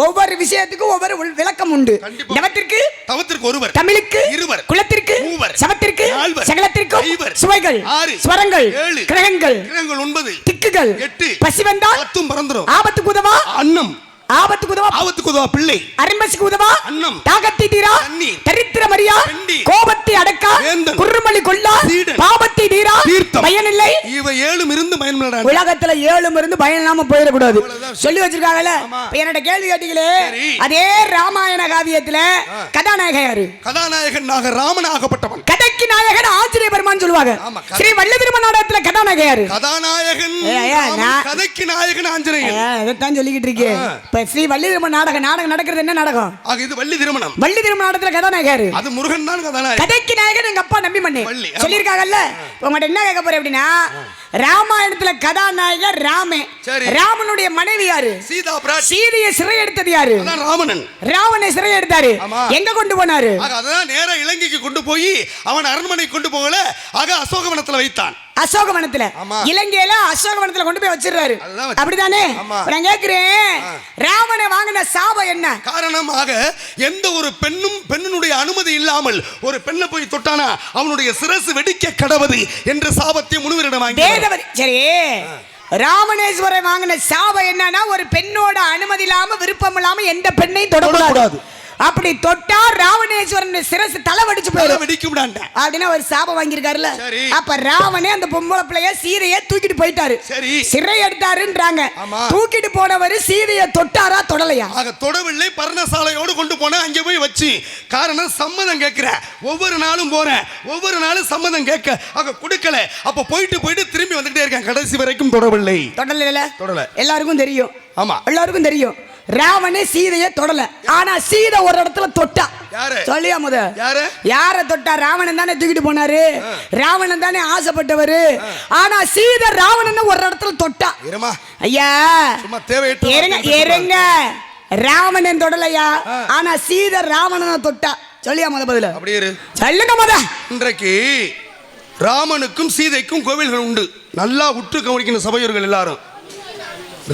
ஒவ்வொரு விஷயத்துக்கும் ஒவ்வொரு விளக்கம் உண்டு. நவத்திற்கு தவத்திற்கு ஒருவர், தமிழுக்கு இருவர், குலத்திற்கு மூவர், சமத்திற்கு நால்வர், சகலத்திற்கு ஐவர், சுவைகள், ஆறு, ஸ்வரங்கள், ஏழு, கிரகங்கள் 9, திக்குகள் 8, பசி வந்தால் 10 பறந்துரும். ஆபத்துக்கு உதவா அன்னம், ஆபத்துக்கு உதவா பிள்ளை, அரும்பசிக்கு உதவா அன்னம், தாகத்தை தீரா தண்ணீர், தரித்திர மரியா, கோபத்தை அடக்கா, குறுமலி கொல்லா, பாபத்தை தீரா, பயனில்லை. இவை 7 இருந்து பயன்படா. உலகத்துல 7 இருந்து பயன் இல்லாம போயிடக்கூடாது சொல்லி வச்சிருக்காங்கல்ல. என்னோட கேள்வி கேட்டீங்களே, அதே ராமாயண காவியத்துல கதாநாயகன் யாரு? கதாநாயகன் ராமன் ஆகப்பட்டவன். கதைக்கு நாயகன் ஆஞ்சநேய பெருமான் சொல்லுவாங்க. ஸ்ரீ வள்ளி திருமண நாடகத்துல கதாநாயகன் யாரு? கதாநாயகன் கதைக்கு நாயகன் ஆஞ்சநேயன். அதைத்தான் சொல்லிக்கிட்டு இருக்கேன். இப்ப ஸ்ரீ வள்ளி திருமண நாடகம் நடக்கிறது என்ன நாடகம்? இது வள்ளி திருமணம். வள்ளி திருமண நாடகத்துல கதாநாயகன் யாரு? அது முருகன் தான் கதாநாயகன். கதைக்கு நாயகன் எங்க அப்பா நம்பி மண்ணே சொல்லிருக்காங்கல்ல. உங்கள்ட்ட என்ன கேட்க போறேன் அப்படின்னா, ராமாயணத்துல கதாநாயகர் ராமே. ராமனுடைய மனைவி யாரு? சீதா பிராட்டி. சீதையை சிறை எடுத்தது யாரு? ராவணன். ராவணனை சிறை எடுத்தாரு. எங்க கொண்டு போனாரு? அதான் நேரா இலங்கைக்கு கொண்டு போய் அவன் அரண்மனை கொண்டு போகல, ஆக அசோகவனத்துல வைத்தான். அசோகவனத்துல, இலங்கையில அசோகவனத்துல கொண்டு போய் வச்சிருக்காரு. அப்படிதானே? நான் கேக்குறேன், ராவணனை வாங்கின சாபம் என்ன காரணமாக? எந்த ஒரு பெண்ணுடைய அனுமதி இல்லாமல் ஒரு பெண்ணை போய் தொட்டானா அவனுடைய சிரசு வெடிக்க கடவது என்ற சாபத்தை முனிவரிடம் வாங்கி. சரி, ராமணேஸ்வரன் வாங்கின சாபம் என்னன்னா, ஒரு பெண்ணோட அனுமதி இல்லாம விருப்பம் இல்லாம எந்த பெண்ணையும் தொடக்கூடாது. அப்படி தொட்டா ராவணேஸ்வரன் சிரசு தலை வெடிச்சு தலை போயிடும் வெடிக்கும்டான்டா. அப்படின்னு அவர் சாபம் வாங்கியிருக்காருல்ல. சரி. அப்ப ராவணே அந்த பொம்பளை பிள்ளைய சீதையை தூக்கிட்டு போயிட்டாரு. சரி. சிறை எடுத்தாருன்றாங்க. ஆமா. தூக்கிட்டு போனவர் சீதையை தொட்டாரா தொடலையா? ஆக தொடவில்லை, பர்ணசாலையோடு கொண்டு போன அங்கே போய் வச்சு. காரணம் சம்மதம் கேட்கிற, ஒவ்வொரு நாளும் போறேன், ஒவ்வொரு நாளும் சம்மதம் கேட்க ஆக கொடுக்கல. அப்ப போயிட்டு திரும்பி வந்துட்டே இருக்கேன், கடைசி வரைக்கும் தொடவில்லை. தொடல எல்லாருக்கும் தெரியும். ஆமா, எல்லாருக்கும் தெரியும் ராவணே சீதையை தொடல. ஆனா சீதை ஒரு இடத்துல தொட்டா. யாரு சொல்லியா முத? யார தொட்டா? ராவணன் தானே தூக்கிட்டு போனாரு, ராவணன் தானே ஆசைப்பட்டவரு. ஆனா சீதை ராவணன் ஒரு இடத்துல தொட்டா. ஐயா சும்மா தேவையிட்டு இருங்க, ராவணன் தொடலையா, ஆனா சீதை ராவணனை தொட்டா. சொல்லியா முத பதில? அப்படியே சொல்லுங்க முத. இன்றைக்கு ராமனுக்கும் சீதைக்கும் கோவில்கள் உண்டு. நல்லா உற்று கவனிக்கணும் சபையோர்கள் எல்லாரும்.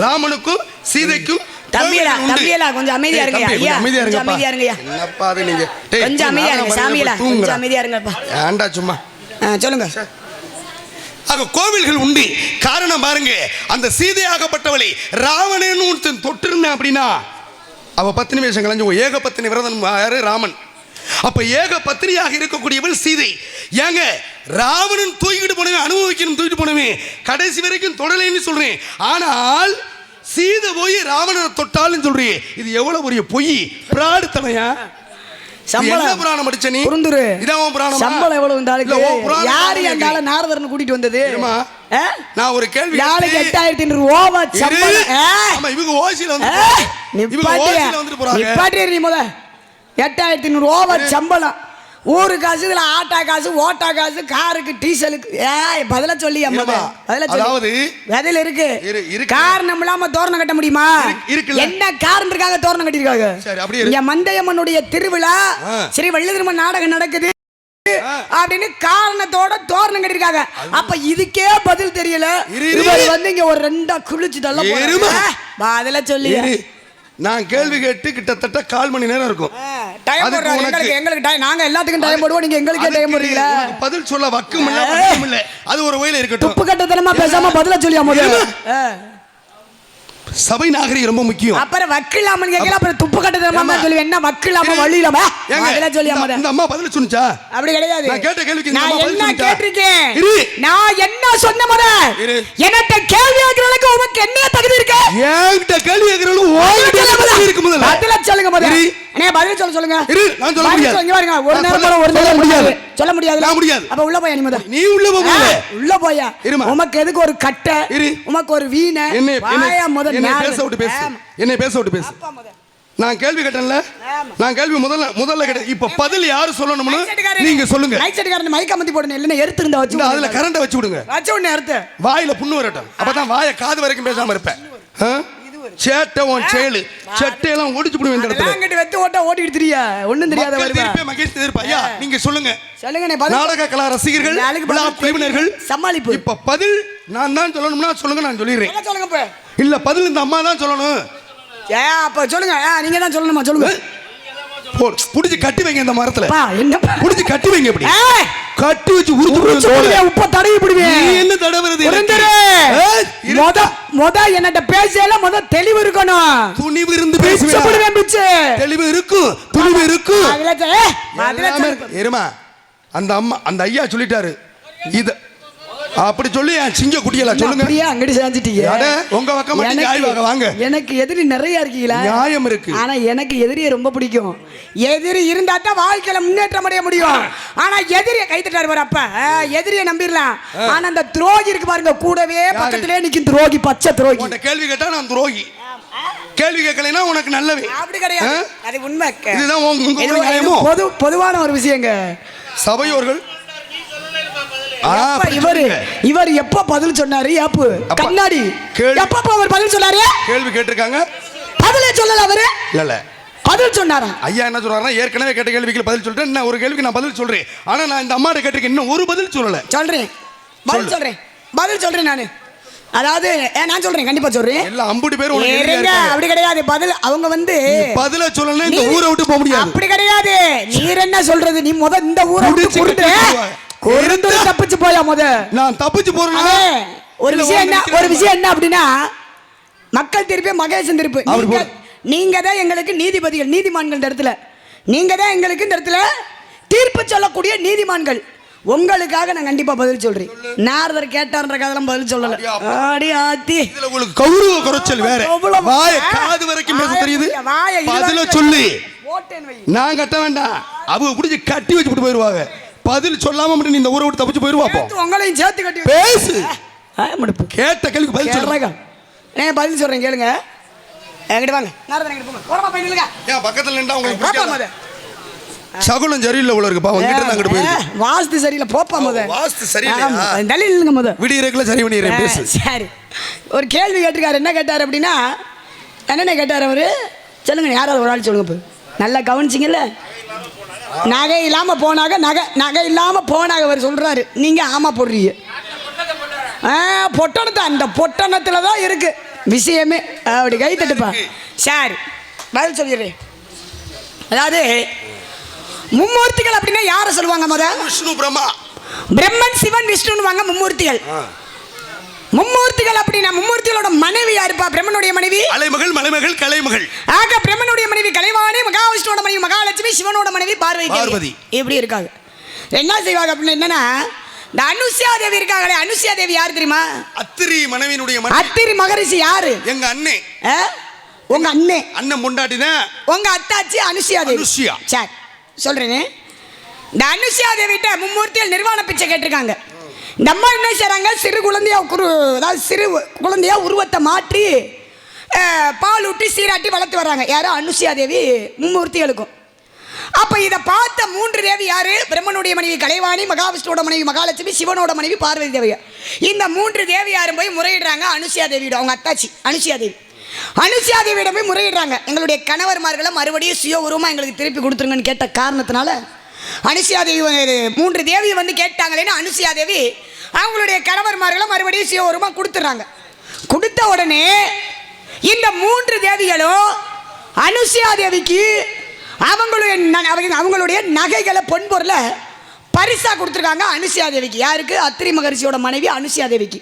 ராமனுக்கும் சீதைக்கும் தம்பியலா கொஞ்சம் அமைதியா இருங்க ஐயா. அமைதியா இருங்க. அமைதியா இருங்க. என்னப்பா அது நீங்க? கொஞ்சம் அமைதியா இருங்க சாமியலா. கொஞ்சம் அமைதியா இருங்கப்பா. ஏண்டா சும்மா? சொல்லுங்க. ஆக கோவில்கள் உண்டு. காரணம் பாருங்க, அந்த சீதையாகப்பட்டவளை ராவணன் ஒருத்தன் தொட்டிருந்தேன் அப்படின்னா அவ 10 நிமிஷம் கலைஞ்சு ஏக பத்தினி விரதன் யாரு? ராமன். அப்ப ஏக பத்தினியாக இருக்கக்கூடியவள் சீதை. ஏங்க ராவணன் தூக்கிட்டு போனவே, அனுபவிக்கணும் தூக்கிட்டு போனவே, கடைசி வரைக்கும் தொடலைன்னு சொல்றேன். ஆனால் சீதை போய் ராவணனை தொட்டாலும் சொல்றீ, இது எவ்வளவு பெரிய பொய், பிராடு தனையா? சம்பளம் புராணம் படிச்ச நீ புரிந்துரு. இதான் புராணம். சம்பளம் எவ்வளவு இருந்தாலும் யாரு என்னால நாரதர்னு கூட்டிட்டு வந்தது? நான் ஒரு கேள்வி. நாளைக்கு 8500 ஓவா சம்பளம். ஆமா, இவங்க ஓசில வந்து இவங்க ஓசில வந்து போறாங்க. நிப்பாட்டி நீ முத. 8500 ஓவா சம்பளம். ஊரு காசு, இதுல ஆட்டா காசு, ஓட்டா காசு, காருக்கு, டீசலுக்கு. பதில சொல்லி அதாவது பதில் இருக்கு. காரணம் இல்லாம தோரணம் கட்ட முடியுமா? என்ன காரணத்துக்காக தோரணம் கட்டிருக்காங்க? இங்க மந்தையம்மனுடைய திருவிழா, ஸ்ரீ வள்ளிதிருமன் நாடகம் நடக்குது அப்படின்னு காரணத்தோட தோரணம் கட்டிருக்காங்க. அப்ப இதுக்கே பதில் தெரியல. இவர் வந்து இங்க ஒரு 2 குளிச்சு தள்ள பதில சொல்லி. நான் கேள்வி கேட்டு கிட்டத்தட்ட 1/4 மணி நேரம் இருக்கும். நாங்க எல்லாத்துக்கும் டைம் போடுவோம், நீங்க எங்களுக்கே டைம் போடுறீங்களா? பதில் சொல்ல வக்கம் இல்ல. அது ஒரு வகையில இருக்கட்டும். துப்பு கட்டத்தனமா பேசாம பதில சொல்லியா முதல்ல. சபை நாகரிகம் ரொம்ப முக்கியம். அப்புறம் வக்கில்லாமன்னு கேட்கல, அப்புறம் துப்பு கட்டத்தனமா சொல்லுவேன். என்ன வக்கில்லாம வள்ளியிலாம பதில சொல்லியா முதல்ல. இந்த அம்மா பதில் சொன்னுச்சா? அப்படி கிடையாது. நான் கேட்ட கேள்விக்கு நான் என்ன கேட்டிருக்கேன்? நான் என்ன சொன்ன முதல்ல? என்னட்ட கேள்வி கேக்குறதுக்கு உனக்கு என்ன தகுதி இருக்கு? என்கிட்ட கேள்வி கேக்குறதுக்கு ஓடிட்டே இருக்கு முதல்ல. பதில சொல்லுங்க முதல்ல. அண்ணே பதில் சொல்லுங்க. நான் சொல்ல முடியாது. இங்க பாருங்க, ஒரு நேரம் போற ஒரு நேரம் முடியாது. சொல்ல முடியாது. நான் முடியாது. அப்ப உள்ள போய் நீ முதல்ல. நீ உள்ள போ முதல்ல. உள்ள போயா. உனக்கு எதுக்கு ஒரு கட்டை? உனக்கு ஒரு வீணை? வாயா முதல்ல. என்ன பேச விட்டு பேசு. என்ன பேச விட்டு பேசு. நான் கேள்வி கேட்டேன்ல, நான் கேள்வி முதல்ல கேட்டேன். இப்ப பதில் யாரு சொல்லணும்னு நீங்க சொல்லுங்க. லைட் செட்காரன் மைக் அமத்தி போடுங்க, இல்லனா எர்த்து இருந்தா வச்சு அதுல கரண்ட் வச்சு விடுங்க. வச்ச உடனே எர்த்து வாயில புண்ணு வரட்டும். அப்பதான் வாயை காது வரைக்கும் பேசாம இருப்பேன். சேட்டை உன் சேலு சேட்டை எல்லாம் ஓடிச்சு போடுவேன். இந்த இடத்துல அங்கட்டு வெத்து ஓட்ட ஓடிட்டு திரியா ஒண்ணும் தெரியாத வருவா. மகேஷ் திருப்ப ஐயா நீங்க சொல்லுங்க. சொல்லுங்க. நாடக கலா ரசிகர்கள், விழா குழுவினர்கள் சமாளிப்பு. இப்ப பதில் நான் தான் சொல்லணும்னா சொல்லுங்க, நான் சொல்லிடுறேன். சொல்லுங்க. இப்ப இல்ல பதில் இந்த அம்மா தான் சொல்லணும். அப்ப சொல்லுங்க. நீங்க தான் சொல்லணுமா? சொல்லுங்க. புடிச்சு கட்டி வைங்க இந்த மரத்துல. என்ன புடிச்சு கட்டி வைங்க? எப்படி கட்டி வச்சு உருச்சு உப்ப தடவி விடுவேன். நீ என்ன தடவுறது? மொத என்னட்ட பேசல, மொத தெளிவு இருக்கணும். துணிவு இருந்து பேசுவேன். தெளிவு இருக்கும், துணிவு இருக்கும். எருமா அந்த அம்மா அந்த ஐயா சொல்லிட்டாரு. இது அப்படி சொல்லி சிங்க குட்டியல சொல்லுங்க. அப்படியே அங்கடி சாஞ்சிட்டீங்க. உங்க பக்கம் மட்டும் ஆய்வாக வாங்க. எனக்கு எதிரி நிறைய இருக்கீங்களா? நியாயம் இருக்கு. ஆனா எனக்கு எதிரியை ரொம்ப பிடிக்கும். எதிரி இருந்தா தான் வாழ்க்கையில முன்னேற்றம் அடைய முடியும். ஆனா எதிரியை கைத்தட்டாரு பாரு. அப்ப எதிரியை நம்பிடலாம். ஆனா அந்த துரோகி இருக்கு பாருங்க, கூடவே பக்கத்திலே நிக்கும் துரோகி, பச்சை துரோகி. உன்ட கேள்வி கேட்டா நான் துரோகி, கேள்வி கேட்கலைன்னா உனக்கு நல்லவே. அப்படி கிடையாது, அது உண்மை. இதுதான் பொதுவான ஒரு விஷயங்க. சபையோர்கள் இவர் எப்ப பதில் சொன்னாரு? கண்ணாடி எப்ப அவர் பதில் சொன்னாரு? கேள்வி கேட்டிருக்காங்க, பதிலே சொல்லல அவரு. இல்ல பதில் சொன்னாரா? ஐயா என்ன சொல்றாருன்னா, ஏற்கனவே கேட்ட கேள்விக்கு பதில் சொல்றேன். நான் ஒரு கேள்விக்கு நான் பதில் சொல்றேன். ஆனா நான் இந்த அம்மாட்ட கேட்டிருக்கேன், இன்னும் ஒரு பதில் சொல்லல. சொல்றேன், பதில் சொல்றேன் நானு. அதாவது நான் சொல்றேன், கண்டிப்பா சொல்றேன். எல்லாம் 50 பேர் அப்படி கிடையாது. பதில் அவங்க வந்து பதில சொல்லணும், இந்த ஊரை விட்டு போக முடியாது. அப்படி கிடையாது. நீர் என்ன சொல்றது? நீ முத இந்த ஊரை விட்டு தப்பிச்சு போயா முத. நான் தப்பிச்சு போறேன். ஒரு விஷயம் என்ன அப்படின்னா, மக்கள் தீர்ப்பு மகேசன் தீர்ப்பு. நீங்க தான் எங்களுக்கு நீதிபதிகள், நீதிமான்கள் இடத்துல. நீங்க தான் எங்களுக்கு இந்த இடத்துல தீர்ப்பு சொல்லக்கூடிய நீதிமான்கள். உங்களுக்காக நான் கண்டிப்பா பதில் சொல்றேன். நாரதர் கேட்டார்ன்ற கதெல்லாம் பதில் சொல்லல. ஆடி ஆத்தி இதுல உங்களுக்கு கௌரவ குறைச்சல் வேற. வாய காது வரைக்கும் பேச தெரியுது. பதில சொல்லி நான் கட்ட வேண்டாம். அவங்க புடிச்சு கட்டி வச்சுட்டு போயிருவாங்க. பதில் சொல்லாம மட்டும் நீ இந்த ஊரை விட்டு தப்பிச்சு போயிருவா. உங்களையும் சேர்த்து கட்டி பேசு. கேட்ட கேள்விக்கு பதில் சொல்றேன். நான் பதில் சொல்றேன் கேளுங்க. எங்கிட்ட வாங்க. நாரதர் எங்கிட்ட போங்க. ஓரமா போய் நில்லுங்க. ஏன் பக்கத்துல நின்றா உங்களுக்கு பிடிக்காது? சகுனம் சரியில்லை உள்ள இருக்குப்பா. உங்ககிட்ட அங்கிட்டு போயிரு. வாஸ்து சரியில்லை போப்பா முத. வாஸ்து சரியில்லை. தள்ளி நில்லுங்க முத. விடியறதுல சரி பண்ணிடுறேன் பேசு. சரி. ஒரு கேள்வி கேட்டிருக்காரு. என்ன கேட்டார் அப்படின்னா, என்னென்ன கேட்டார் அவரு? சொல்லுங்க, யாராவது ஒரு ஆள் சொல்லுங்க. இப்போ நல்லா கவனிச்சிங்கல்ல. நகை இல்லாம போனாங்க, நகை இல்லாம போனாங்க அவர் சொல்றாரு. நீங்க ஆமா போடுறீங்க. பொட்டணத்தை அந்த பொட்டணத்துல தான் இருக்கு விஷயமே. அப்படி கை தட்டுப்பா. சரி, பதில் சொல்லிடுறேன். அதாவது மும்மூர்த்திகள் அப்படின்னா யாரை சொல்லுவாங்க? விஷ்ணு பிரம்மா, பிரம்மன், சிவன், விஷ்ணுவாங்க மும்மூர்த்திகள். மும்மூர்த்திகள் அப்படின்னா மும்மூர்த்திகளோட மனைவி யாருப்பா? பிரம்மனுடைய மனைவி அலைமகள், மலைமகள், கலைமகள். ஆக பிரம்மனுடைய மனைவி கலைவாணி, மகாவிஷ்ணுவோட மனைவி மகாலட்சுமி, சிவனோட மனைவி பார்வதி. இப்படி இருக்காங்க. என்ன செய்வாங்க அப்படின்னு என்னன்னா, இந்த அனுஷ்யா தேவி இருக்காங்களே, அனுஷ்யா தேவி யாரு தெரியுமா? அத்திரி மனைவியினுடைய மனைவி. அத்திரி மகரிஷி யாரு? எங்க அண்ணே. உங்க அண்ணே. அண்ணன் பொண்டாட்டினா உங்க அத்தாச்சி அனுஷ்யா தேவி. அனுஷ்யா. சரி சொல்றேனே. இந்த அனுஷ்யா தேவிட்ட மும்மூர்த்திகள் நிர்வாண பிச்சை கேட்டிருக்காங்க. இந்த அம்மா என்ன செய்றாங்க? சிறு குழந்தையா அதாவது சிறு குழந்தையா உருவத்தை மாற்றி பால் ஊட்டி சீராட்டி வளர்த்து வர்றாங்க. யாரும் அனுஷ்யா தேவி மும்மூர்த்திகளுக்கும். அப்ப இதை பார்த்த மூன்று தேவி யாரு? பிரம்மனுடைய மனைவி கலைவாணி, மகாவிஷ்ணுவோட மனைவி மகாலட்சுமி, சிவனோட மனைவி பார்வதி தேவி. இந்த மூன்று தேவியாரும் போய் முறையிடுறாங்க அனுஷ்யா தேவியோட. அவங்க அத்தாச்சி அனுஷ்யா தேவி. அனுஷ்யா தேவியிடம் போய் முறையிடுறாங்க, எங்களுடைய கணவர்மார்களை மறுபடியும் சுய உருவமா எங்களுக்கு திருப்பி கொடுத்துருங்கன்னு கேட்ட காரணத்தினால அனுஷ்யா தேவி மூன்று தேவி வந்து கேட்டாங்களேன்னு அனுஷ்யா தேவி அவங்களுடைய கணவர்மார்களை மறுபடியும் சுய உருவமா கொடுத்துட்றாங்க. கொடுத்த உடனே இந்த மூன்று தேவிகளும் அனுஷ்யா தேவிக்கு அவங்களுடைய நகைகளை பொன்பொருளை பரிசா கொடுத்துருக்காங்க அனுஷ்யா தேவிக்கு. யாருக்கு? அத்திரி மகரிஷியோட மனைவி அனுஷ்யா தேவிக்கு.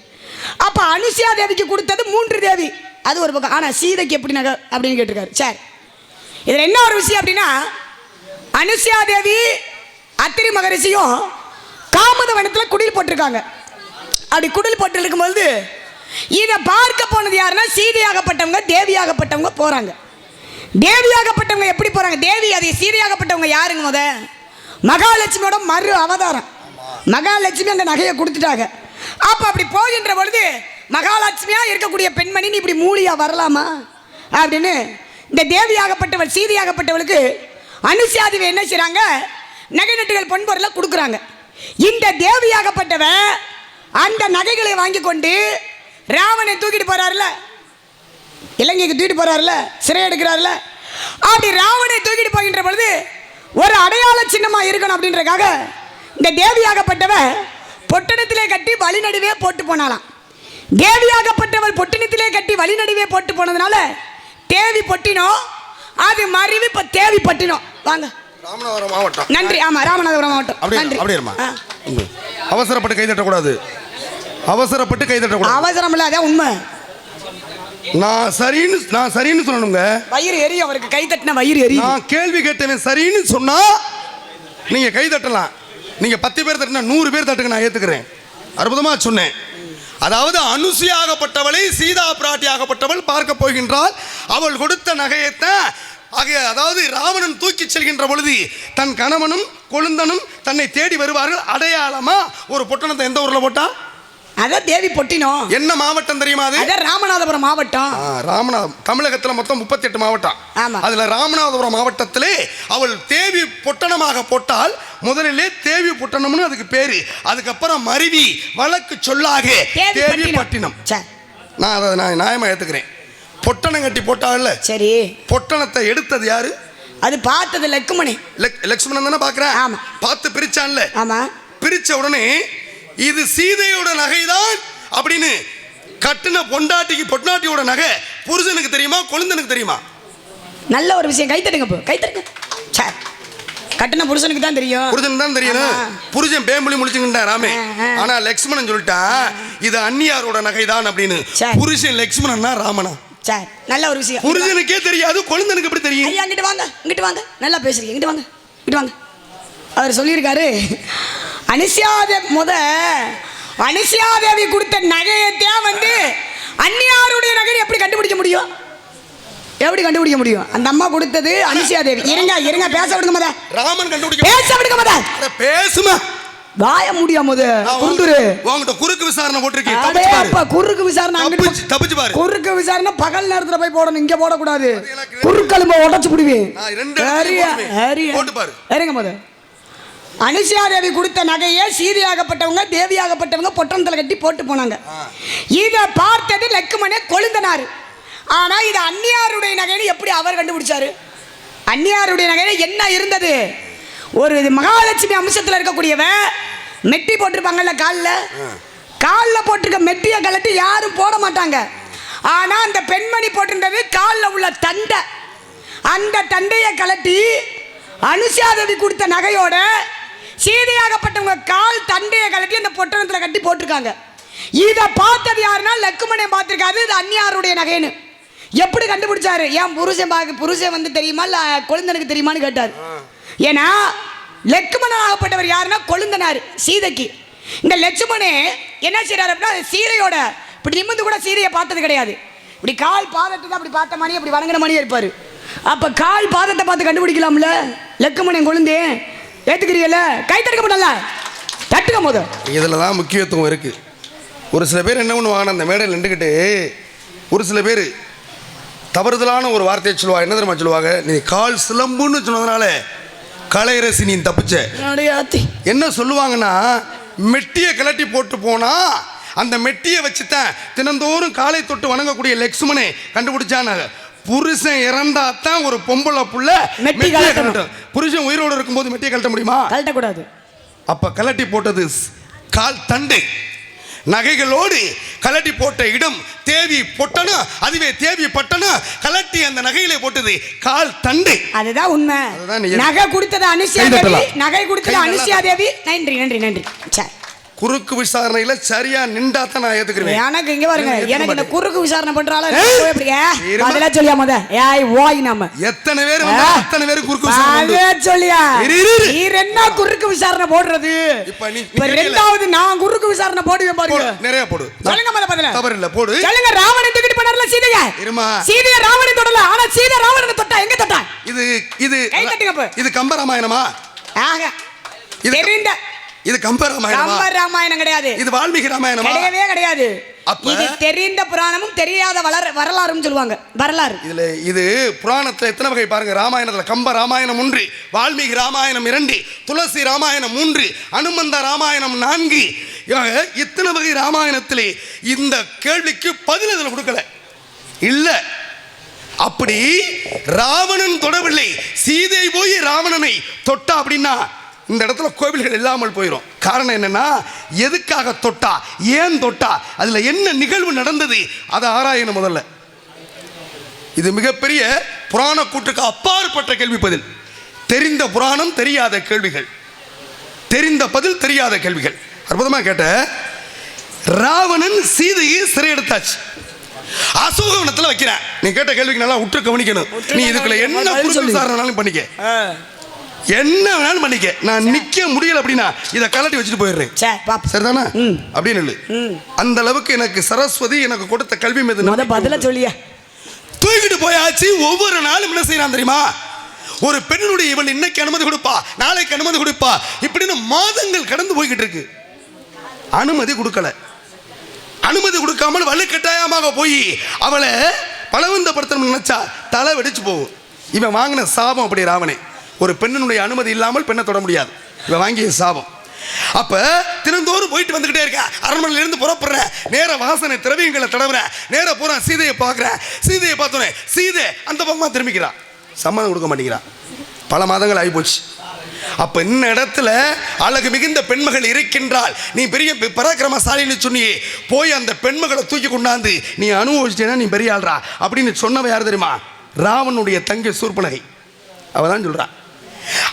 அப்ப அனுஷ்யா தேவிக்கு கொடுத்தது மூன்று தேவி, அது ஒரு பக்கம். ஆனா சீதைக்கு எப்படி நகை அப்படின்னு கேட்டிருக்காரு. சரி, இதுல என்ன ஒரு விஷயம் அப்படின்னா, அனுஷ்யா தேவி அத்திரி மகரிஷியும் காமதவனத்தில் குடில் போட்டிருக்காங்க. அப்படி குடில் போட்டு இருக்கும்போது இதை பார்க்க போனது யாருன்னா, சீதையாகப்பட்டவங்க தேவியாகப்பட்டவங்க போறாங்க. தேவியாகப்பட்டவங்க எப்படி போறாங்க? தேவி அது சீதையாகப்பட்டவங்க யாருங்க? முத மகாலட்சுமியோட மறு அவதாரம். மகாலட்சுமி அந்த நகையை கொடுத்துட்டாங்க. அப்ப அப்படி போகின்ற பொழுது மகாலட்சுமியா இருக்கக்கூடிய பெண்மணி நீ இப்படி மூலியா வரலாமா அப்படின்னு இந்த தேவியாகப்பட்டவள் சீதையாகப்பட்டவளுக்கு அனுஷ்யாதேவி என்ன செய்றாங்க? நகை நட்டுகள் பொன்பொருளை கொடுக்குறாங்க. இந்த தேவியாகப்பட்டவன் அந்த நகைகளை வாங்கி கொண்டு ராவணன் தூக்கிட்டு போறாருல, இலங்கைக்கு தூக்கிட்டு போறாருல, சிறை எடுக்கிறாருல, அப்படி ராவணனை தூக்கிட்டு போகின்ற பொழுது ஒரு அடையாள சின்னமா இருக்கணும் அப்படின்றக்காக இந்த தேவியாகப்பட்டவன் பொட்டணத்திலே கட்டி வழிநடுவே போட்டு போனாலாம். தேவியாகப்பட்டவள் பொட்டணத்திலே கட்டி வழிநடுவே போட்டு போனதுனால தேவி பொட்டினோ, அது மறைவு இப்ப தேவி பட்டினோ. வாங்க, ராமநாதபுரம் மாவட்டம். நன்றி. ஆமா, ராமநாதபுரம் மாவட்டம். நன்றி. அவசரப்பட்டு கை தட்டக்கூடாது. அவசரப்பட்டு கை தட்டக்கூடாது. அவசரம் இல்ல, அதான் உண்மை. நான் சரின்னு சொல்லணுங்க. வயிறு எரியும் அவருக்கு, கை தட்டின வயிறு எரியும். நான் கேள்வி கேட்டவன் சரின்னு சொன்னா நீங்க கை தட்டலாம். நீங்க 10 பேர் தட்டினா 100 பேர் தட்டுங்க, நான் ஏத்துக்கிறேன். அற்புதமா சொன்னேன். அதாவது அனுசியாகப்பட்டவளை சீதா பிராட்டியாகப்பட்டவள் பார்க்க போகின்றாள். அவள் கொடுத்த நகையத்தான் அதாவது ராவணன் தூக்கி செல்கின்ற பொழுது தன் கணவனும் கொழுந்தனும் தன்னை தேடி வருவார்கள். அடையாளமா ஒரு பொட்டணத்தை எந்த ஊர்ல போட்டா? அதான் தேவி பொட்டினோம். என்ன மாவட்டம் தெரியுமா? அது ராமநாதபுரம் மாவட்டம். ராமநாதபுரம் தமிழகத்துல மொத்தம் 38 மாவட்டம். அதுல ராமநாதபுரம் மாவட்டத்திலே அவள் தேவி பொட்டணமாக போட்டால் முதலிலே தேவி பொட்டணம்னு அதுக்கு பேரு. அதுக்கப்புறம் மருவி வழக்கு சொல்லாக தேவி பட்டினம். நான் அதை நியாயமா ஏத்துக்கிறேன். பொட்டணம் கட்டி போட்டாங்கல்ல, சரி, பொட்டணத்தை எடுத்தது யாரு? அது பார்த்தது லக்ஷ்மணி. லக்ஷ்மணன் தானே பாக்குறேன். ஆமா, பார்த்து பிரிச்சான்ல. ஆமா, பிரிச்ச உடனே இது சீதையோட நகைதான் அப்படின்னு கட்டின பொண்டாட்டிக்கு பொட்டாட்டியோட நகை புருஷனுக்கு தெரியுமா, கொழுந்தனுக்கு தெரியுமா? நல்ல ஒரு விஷயம். கை தட்டுங்க, கை தட்டுங்க. கட்டின புருஷனுக்கு தான் தெரியும். புருஷனுக்கு தான் தெரியும். புருஷன் பேம்புலி முடிச்சுக்கிட்டா ராமே. ஆனா லக்ஷ்மணன் சொல்லிட்டா இது அந்நியாரோட நகைதான் அப்படின்னு. புருஷன் லக்ஷ்மணன்னா ராமனா? சரி நல்ல ஒரு விஷயம். புருஷனுக்கே தெரியாது, கொழுந்தனுக்கு எப்படி தெரியும்? ஐயா இங்கிட்டு வாங்க, இங்கிட்டு வாங்க, நல்லா பேசுறீங்க, இங்கிட்டு வாங்க, இங்கிட்டு வாங்க. அவர் சொல்லியிருக்காரு, அனுசியாதேவி கொடுத்த நகையத்தான் வந்து அந்நியாருடைய நகை எப்படி கண்டுபிடிக்க முடியும்? எப்படி கண்டுபிடிக்க முடியும்? அந்த அம்மா கொடுத்தது அனுசியாதேவி. இருங்க பேச விடுங்க மத. ராமன் கண்டுபிடிக்க பேச விடுங்க மத. பேசுமா வாய முடியாம குண்டுரு உங்ககிட்ட குறுக்கு விசாரணை போட்டிருக்கேன். குறுக்கு விசாரணை தப்பிச்சு பாரு. குறுக்கு விசாரணை பகல் நேரத்துல போய் போடணும், இங்க போடக்கூடாது. குறுக்கெலும்ப உடைச்சு புடுவேன். போட்டு பாரு. சரிங்க மத. அனுசியாதேவி கொடுத்த நகையை சீதையாகப்பட்டவங்க தேவியாகப்பட்டவங்க பொட்டணத்துல கட்டி போட்டு போனாங்க. இதை பார்த்தது லக்குமணே கொழுந்தனார். ஆனா இது அந்நியாருடைய நகைன்னு எப்படி அவர் கண்டுபிடிச்சாரு? அந்நியாருடைய நகையில என்ன இருந்தது? ஒரு மகாலட்சுமி அம்சத்தில் இருக்கக்கூடியவன் மெட்டி போட்டிருப்பாங்கல்ல, காலில் போட்டிருக்க மெட்டியை கலட்டி யாரும் போட மாட்டாங்க. ஆனா அந்த பெண்மணி போட்டிருந்தது காலில் உள்ள தண்டை. அந்த தண்டையை கலட்டி அனுசியாதேவி கொடுத்த நகையோட சீதையாகப்பட்டவங்க கால் தண்டையை கலட்டி அந்த பொட்டணத்தில் கட்டி போட்டிருக்காங்க. இதை பார்த்தது யாருன்னா லக்குமணன் பார்த்திருக்காது இது அந்நியாருடைய நகைன்னு. எப்படி கண்டுபிடிச்சாரு? ஏன் புருஷன் வந்து தெரியுமா இல்ல கொழுந்தனுக்கு தெரியுமான்னு கேட்டார். ஏன்னா லக்குமணன் ஆகப்பட்டவர் யாருன்னா கொழுந்தனார் சீதைக்கு. இந்த லட்சுமணே என்ன செய்யறாரு அப்படின்னா சீதையோட இப்படி நிமிந்து கூட சீதையை பார்த்தது கிடையாது. இப்படி கால் பாதத்தை அப்படி பார்த்த மணி அப்படி வணங்கின மணியா இருப்பாரு. அப்ப கால் பாதத்தை பார்த்து கண்டுபிடிக்கலாம்ல லக்குமணன் கொழுந்தே. ஏத்துக்கிறீங்கல்ல? கை தடுக்கப்படல, தட்டுக்க போது. இதுல தான் முக்கியத்துவம் இருக்கு. ஒரு சில பேர் என்ன பண்ணுவாங்க, அந்த மேடையில் நின்றுக்கிட்டு ஒரு சில பேர் தவறுதலான ஒரு வார்த்தையை சொல்லுவாங்க. என்ன தெரியுமா சொல்லுவாங்க? நீ கால் சிலம்புன்னு சொன்னதுனால கலையரசி நீ தப்பிச்ச. என்ன சொல்லுவாங்கன்னா, மெட்டியை கலட்டி போட்டு போனா அந்த மெட்டியை வச்சுதான் தினந்தோறும் காலை தொட்டு வணங்கக்கூடிய லட்சுமணே கண்டுபிடிச்சானாங்க. புருஷன் இறந்தா தான் ஒரு பொம்பளை புள்ள மெட்டியை கலட்டும். புருஷன் உயிரோடு இருக்கும்போது மெட்டியை கலட்ட முடியுமா? கலட்டக்கூடாது. அப்ப கலட்டி போட்டது கால் தண்டை. நகைகளோடு கலட்டி போட்ட இடம் தேவி பொட்டனும், அதுவே தேவி பட்டனும் கலட்டி அந்த நகையிலே போட்டது கால் தண்டை. அதுதான் உண்மை. நகை கொடுத்தது அனுசியாதேவி, நகை கொடுத்தது அனுசியாதேவி. நன்றி நன்றி நன்றி. சரி, குறுக்கு விசாரணையில சரியா நின்றா தான் நான் ஏத்துக்கிறேன். எனக்கு இங்க பாருங்க, எனக்கு இந்த குறுக்கு விசாரணை பண்றால அதெல்லாம் சொல்லியா மத. ஏய் ஓய் நாம எத்தனை பேர் வந்தா அத்தனை பேர் குறுக்கு விசாரணை அதே சொல்லியா. நீ என்ன குறுக்கு விசாரணை போடுறது? இப்ப ரெண்டாவது நான் குறுக்கு விசாரணை போடுவேன் பாருங்க. நிறைய போடு. சொல்லுங்க மத பதில. தவறு இல்ல போடு. சொல்லுங்க. ராவணன் தூக்கிட்டு போனார்ல சீதையை. இருமா. சீதையை ராவணன் தொடல. ஆனா சீதை ராவணனை தொட்டா எங்க தொட்டா? கை தட்டுங்க. இது கம்ப ராமாயணமா? ஆக தெரிந்த இது கம்பராமாயணம் கிடையாது. இது வால்மீகி ராமாயணமா? கிடையவே கிடையாது. இது தெரிந்த புராணமும் தெரியாத வரலாறும் சொல்லுவாங்க. வரலாறு இது புராணத்துல எத்தனை வகை பாருங்க. ராமாயணத்துல கம்ப ராமாயணம் 1, வால்மீகி ராமாயணம் 2, துளசி ராமாயணம் 3, அனுமந்த ராமாயணம் 4. இத்தனை வகை ராமாயணத்திலே இந்த கேள்விக்கு பதில் இதுல கொடுக்கல இல்ல. அப்படி ராவணன் தொடவில்லை, சீதை போய் ராவணனை தொட்டா அப்படின்னா இந்த இடத்துல கோவில்கள் இல்லாமல் போயிடும். காரணம் என்னன்னா, எதுக்காக தொட்டா, ஏன் தொட்டா, அதுல என்ன நிகழ்வு நடந்தது, அதை ஆராயணும் முதல்ல. இது மிகப்பெரிய புராண கூட்டுக்கு அப்பாற்பட்ட கேள்வி பதில். தெரிந்த புராணம் தெரியாத கேள்விகள், தெரிந்த பதில் தெரியாத கேள்விகள். அற்புதமா கேட்ட. ராவணன் சீதையை சிறையெடுத்தாச்சு, அசோகவனத்தில் வைக்கிறேன். நீ கேட்ட கேள்விக்கு நல்லா உற்று கவனிக்கணும். நீ இதுக்குள்ள என்ன குறுக்கு விசாரணைனாலும் பண்ணிக்க, என்ன வேணாலும் பண்ணிக்க. நான் நிக்க முடியல அப்படின்னா இதை கலட்டி வச்சுட்டு போயிடுறேன். சரிதானா? அப்படின்னு இல்லை. அந்த அளவுக்கு எனக்கு சரஸ்வதி எனக்கு கொடுத்த கல்வி மீது பதில சொல்லிய தூக்கிட்டு போயாச்சு. ஒவ்வொரு நாளும் என்ன செய்யறான் தெரியுமா? ஒரு பெண்ணுடைய இவள் இன்னைக்கு அனுமதி கொடுப்பா, நாளைக்கு அனுமதி கொடுப்பா, இப்படின்னு மாதங்கள் கடந்து போய்கிட்டு இருக்கு. அனுமதி கொடுக்கல. அனுமதி கொடுக்காமல் வலுக்கட்டாயமாக போய் அவளை பலவந்தப்படுத்தணும்னு நினைச்சா தலை வெடிச்சு போகும். இவன் வாங்கின சாபம் அப்படி. ராவணே ஒரு பெண்ணினுடைய அனுமதி இல்லாமல் பெண்ணை தொட முடியாது, இவன் வாங்கிய சாபம். அப்ப தினந்தோறும் போயிட்டு வந்துகிட்டே இருக்கேன். அரண்மனையில இருந்து புறப்படுறேன், நேர வாசனை திரவியங்களை தடவுறேன், நேர போறேன், சீதையை பார்க்கிறேன். சீதையை பார்த்தோன்னே சீதை அந்த பக்கமா திரும்பிக்கிறான், சம்மதம் கொடுக்க மாட்டேங்கிறான். பல மாதங்கள் ஆகி போச்சு. அப்ப இந்த இடத்துல அழகு மிகுந்த பெண்மகள் இருக்கின்றாள். நீ பெரிய பராக்கிரமசாலின்னு சொன்னியே, போய் அந்த பெண்மகளை தூக்கி கொண்டாந்து நீ அனுபவிச்சேன்னா நீ பெரிய ஆள்றா அப்படின்னு சொன்னவ யார் தெரியுமா? ராவனுடைய தங்கை சூர்பனகை. அவதான் சொல்றா.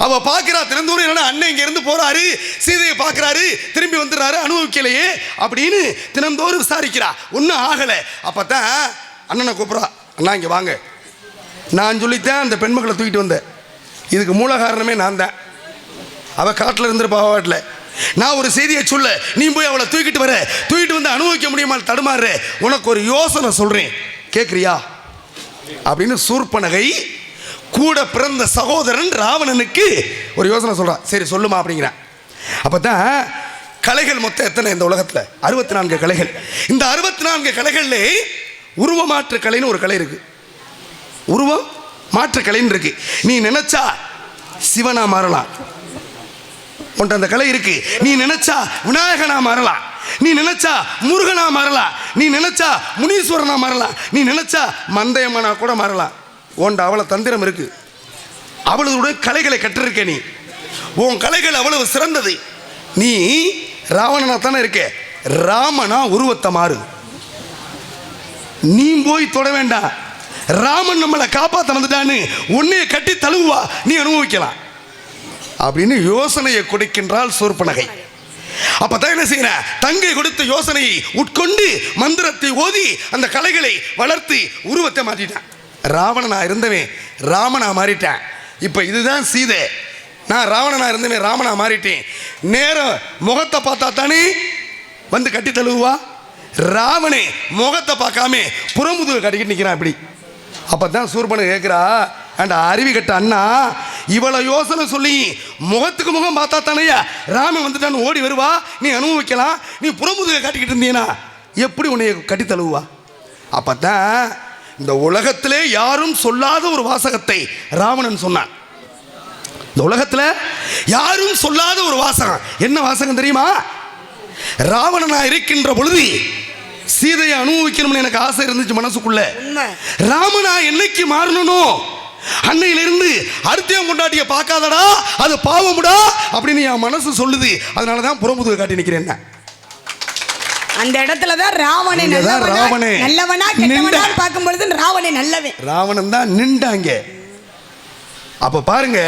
அவ பாக்குறா தினந்தோறும் என்னன்னா அண்ணன் இங்க இருந்து போறாரு, சீதையை பாக்குறாரு, திரும்பி வந்துடுறாரு, அனுபவிக்கலையே அப்படின்னு தினந்தோறும் விசாரிக்கிறா. ஒன்னும் ஆகல. அப்பதான் அண்ணனை கூப்பிடுறா. அண்ணா இங்கே வாங்க, நான் சொல்லித்தான் அந்த பெண்மக்களை தூக்கிட்டு வந்தேன். இதுக்கு மூல காரணமே நான் தான். அவள் காட்டில் இருந்திருப்பா வாட்டில். நான் ஒரு செய்தியை சொல்ல, நீ போய் அவளை தூக்கிட்டு வந்து அனுபவிக்க முடியுமா தடுமாறு. உனக்கு ஒரு யோசனை சொல்கிறேன், கேட்குறியா அப்படின்னு சூர்பனகை கூட பிறந்த சகோதரன் ராவணனுக்கு ஒரு யோசனை சொல்கிறான். சரி சொல்லுமா அப்படிங்கிறான். அப்போ தான் கலைகள் மொத்தம் எத்தனை இந்த உலகத்தில்? 64 கலைகள். இந்த 64 கலைகளில் உருவ மாற்று கலைன்னு ஒரு கலை இருக்கு. உருவம் மாற்று கலைன்னு இருக்கு. நீ நினைச்சா சிவனா மாறலாம், உன்ட்ட அந்த கலை இருக்கு. நீ நினைச்சா விநாயகனா மாறலாம், நீ நினைச்சா முருகனா மாறலாம், நீ நினைச்சா முனீஸ்வரனா மாறலாம், நீ நினைச்சா மந்தையம்மனா கூட மாறலாம். உன்ட அவ்வளவு தந்திரம் இருக்கு. அவளோட கலைகளை கற்றிருக்க நீ. உன் கலைகள் அவ்வளவு சிறந்தது. நீ ராவணனா தானே இருக்க, ராமனா உருவத்தை மாறு. நீ போய் தொட வேண்டாம், ராமன் நம்மளை காப்பாற்ற வந்துட்டான்னு உன்னைய கட்டி தழுவா, நீ அனுபவிக்கலாம் அப்படின்னு யோசனையை கொடுக்கின்றாள் சூர்பனகை. அப்பதான் என்ன செய்யற, தங்கை கொடுத்த யோசனையை உட்கொண்டு மந்திரத்தை ஓதி அந்த கலைகளை வளர்த்து உருவத்தை மாற்றிட்டான். ராவணனா இருந்தவன் ராமனா மாறிட்டான். இப்ப இதுதான் சீதை. நான் ராவணனா இருந்தவன் ராமனா மாறிட்டேன். நேரம் முகத்தை பார்த்தா தானே வந்து கட்டி தழுவா. ராவணே முகத்தை பார்க்காம புறமுதுக கட்டிக்கிட்டு நிற்கிறான் இப்படி. அப்பதான் சூர்பனகை கேட்கிறா, அண்ட் அருவி கட்ட அண்ணா, இவளை யோசனை சொல்லி முகத்துக்கு முகம் பார்த்தா தானையா ராமன் வந்துட்டான்னு ஓடி வருவா, நீ அனுபவிக்கலாம். நீ புறமுதுக காட்டிக்கிட்டு இருந்தீனா எப்படி உன்னைய கட்டி தழுவா? அப்பதான் இந்த உலகத்திலே யாரும் சொல்லாத ஒரு வாசகத்தை ராவணன் சொன்னான். இந்த உலகத்தில் யாரும் சொல்லாத ஒரு வாசகம். என்ன வாசகம் தெரியுமா? ராவணனா இருக்கின்ற பொழுது சீதையை அனுபவிக்கணும்னு எனக்கு ஆசை இருந்துச்சு மனசுக்குள்ள. ராமனா என்னைக்கு மாறணும், அன்னையிலிருந்து அடுத்தையும் கொண்டாட்டிய பார்க்காதடா, அது பாவமுடா அப்படின்னு என் மனசு சொல்லுது. அதனாலதான் புறமுதுக காட்டி நிக்கிறேன். அந்த இடத்துல தான் ராவணே நல்லவனா கெட்டவனா பார்க்கும் பொழுது ராவணே நல்லவன். ராவணன் தான் நின்றாங்க. அப்ப பாருங்க,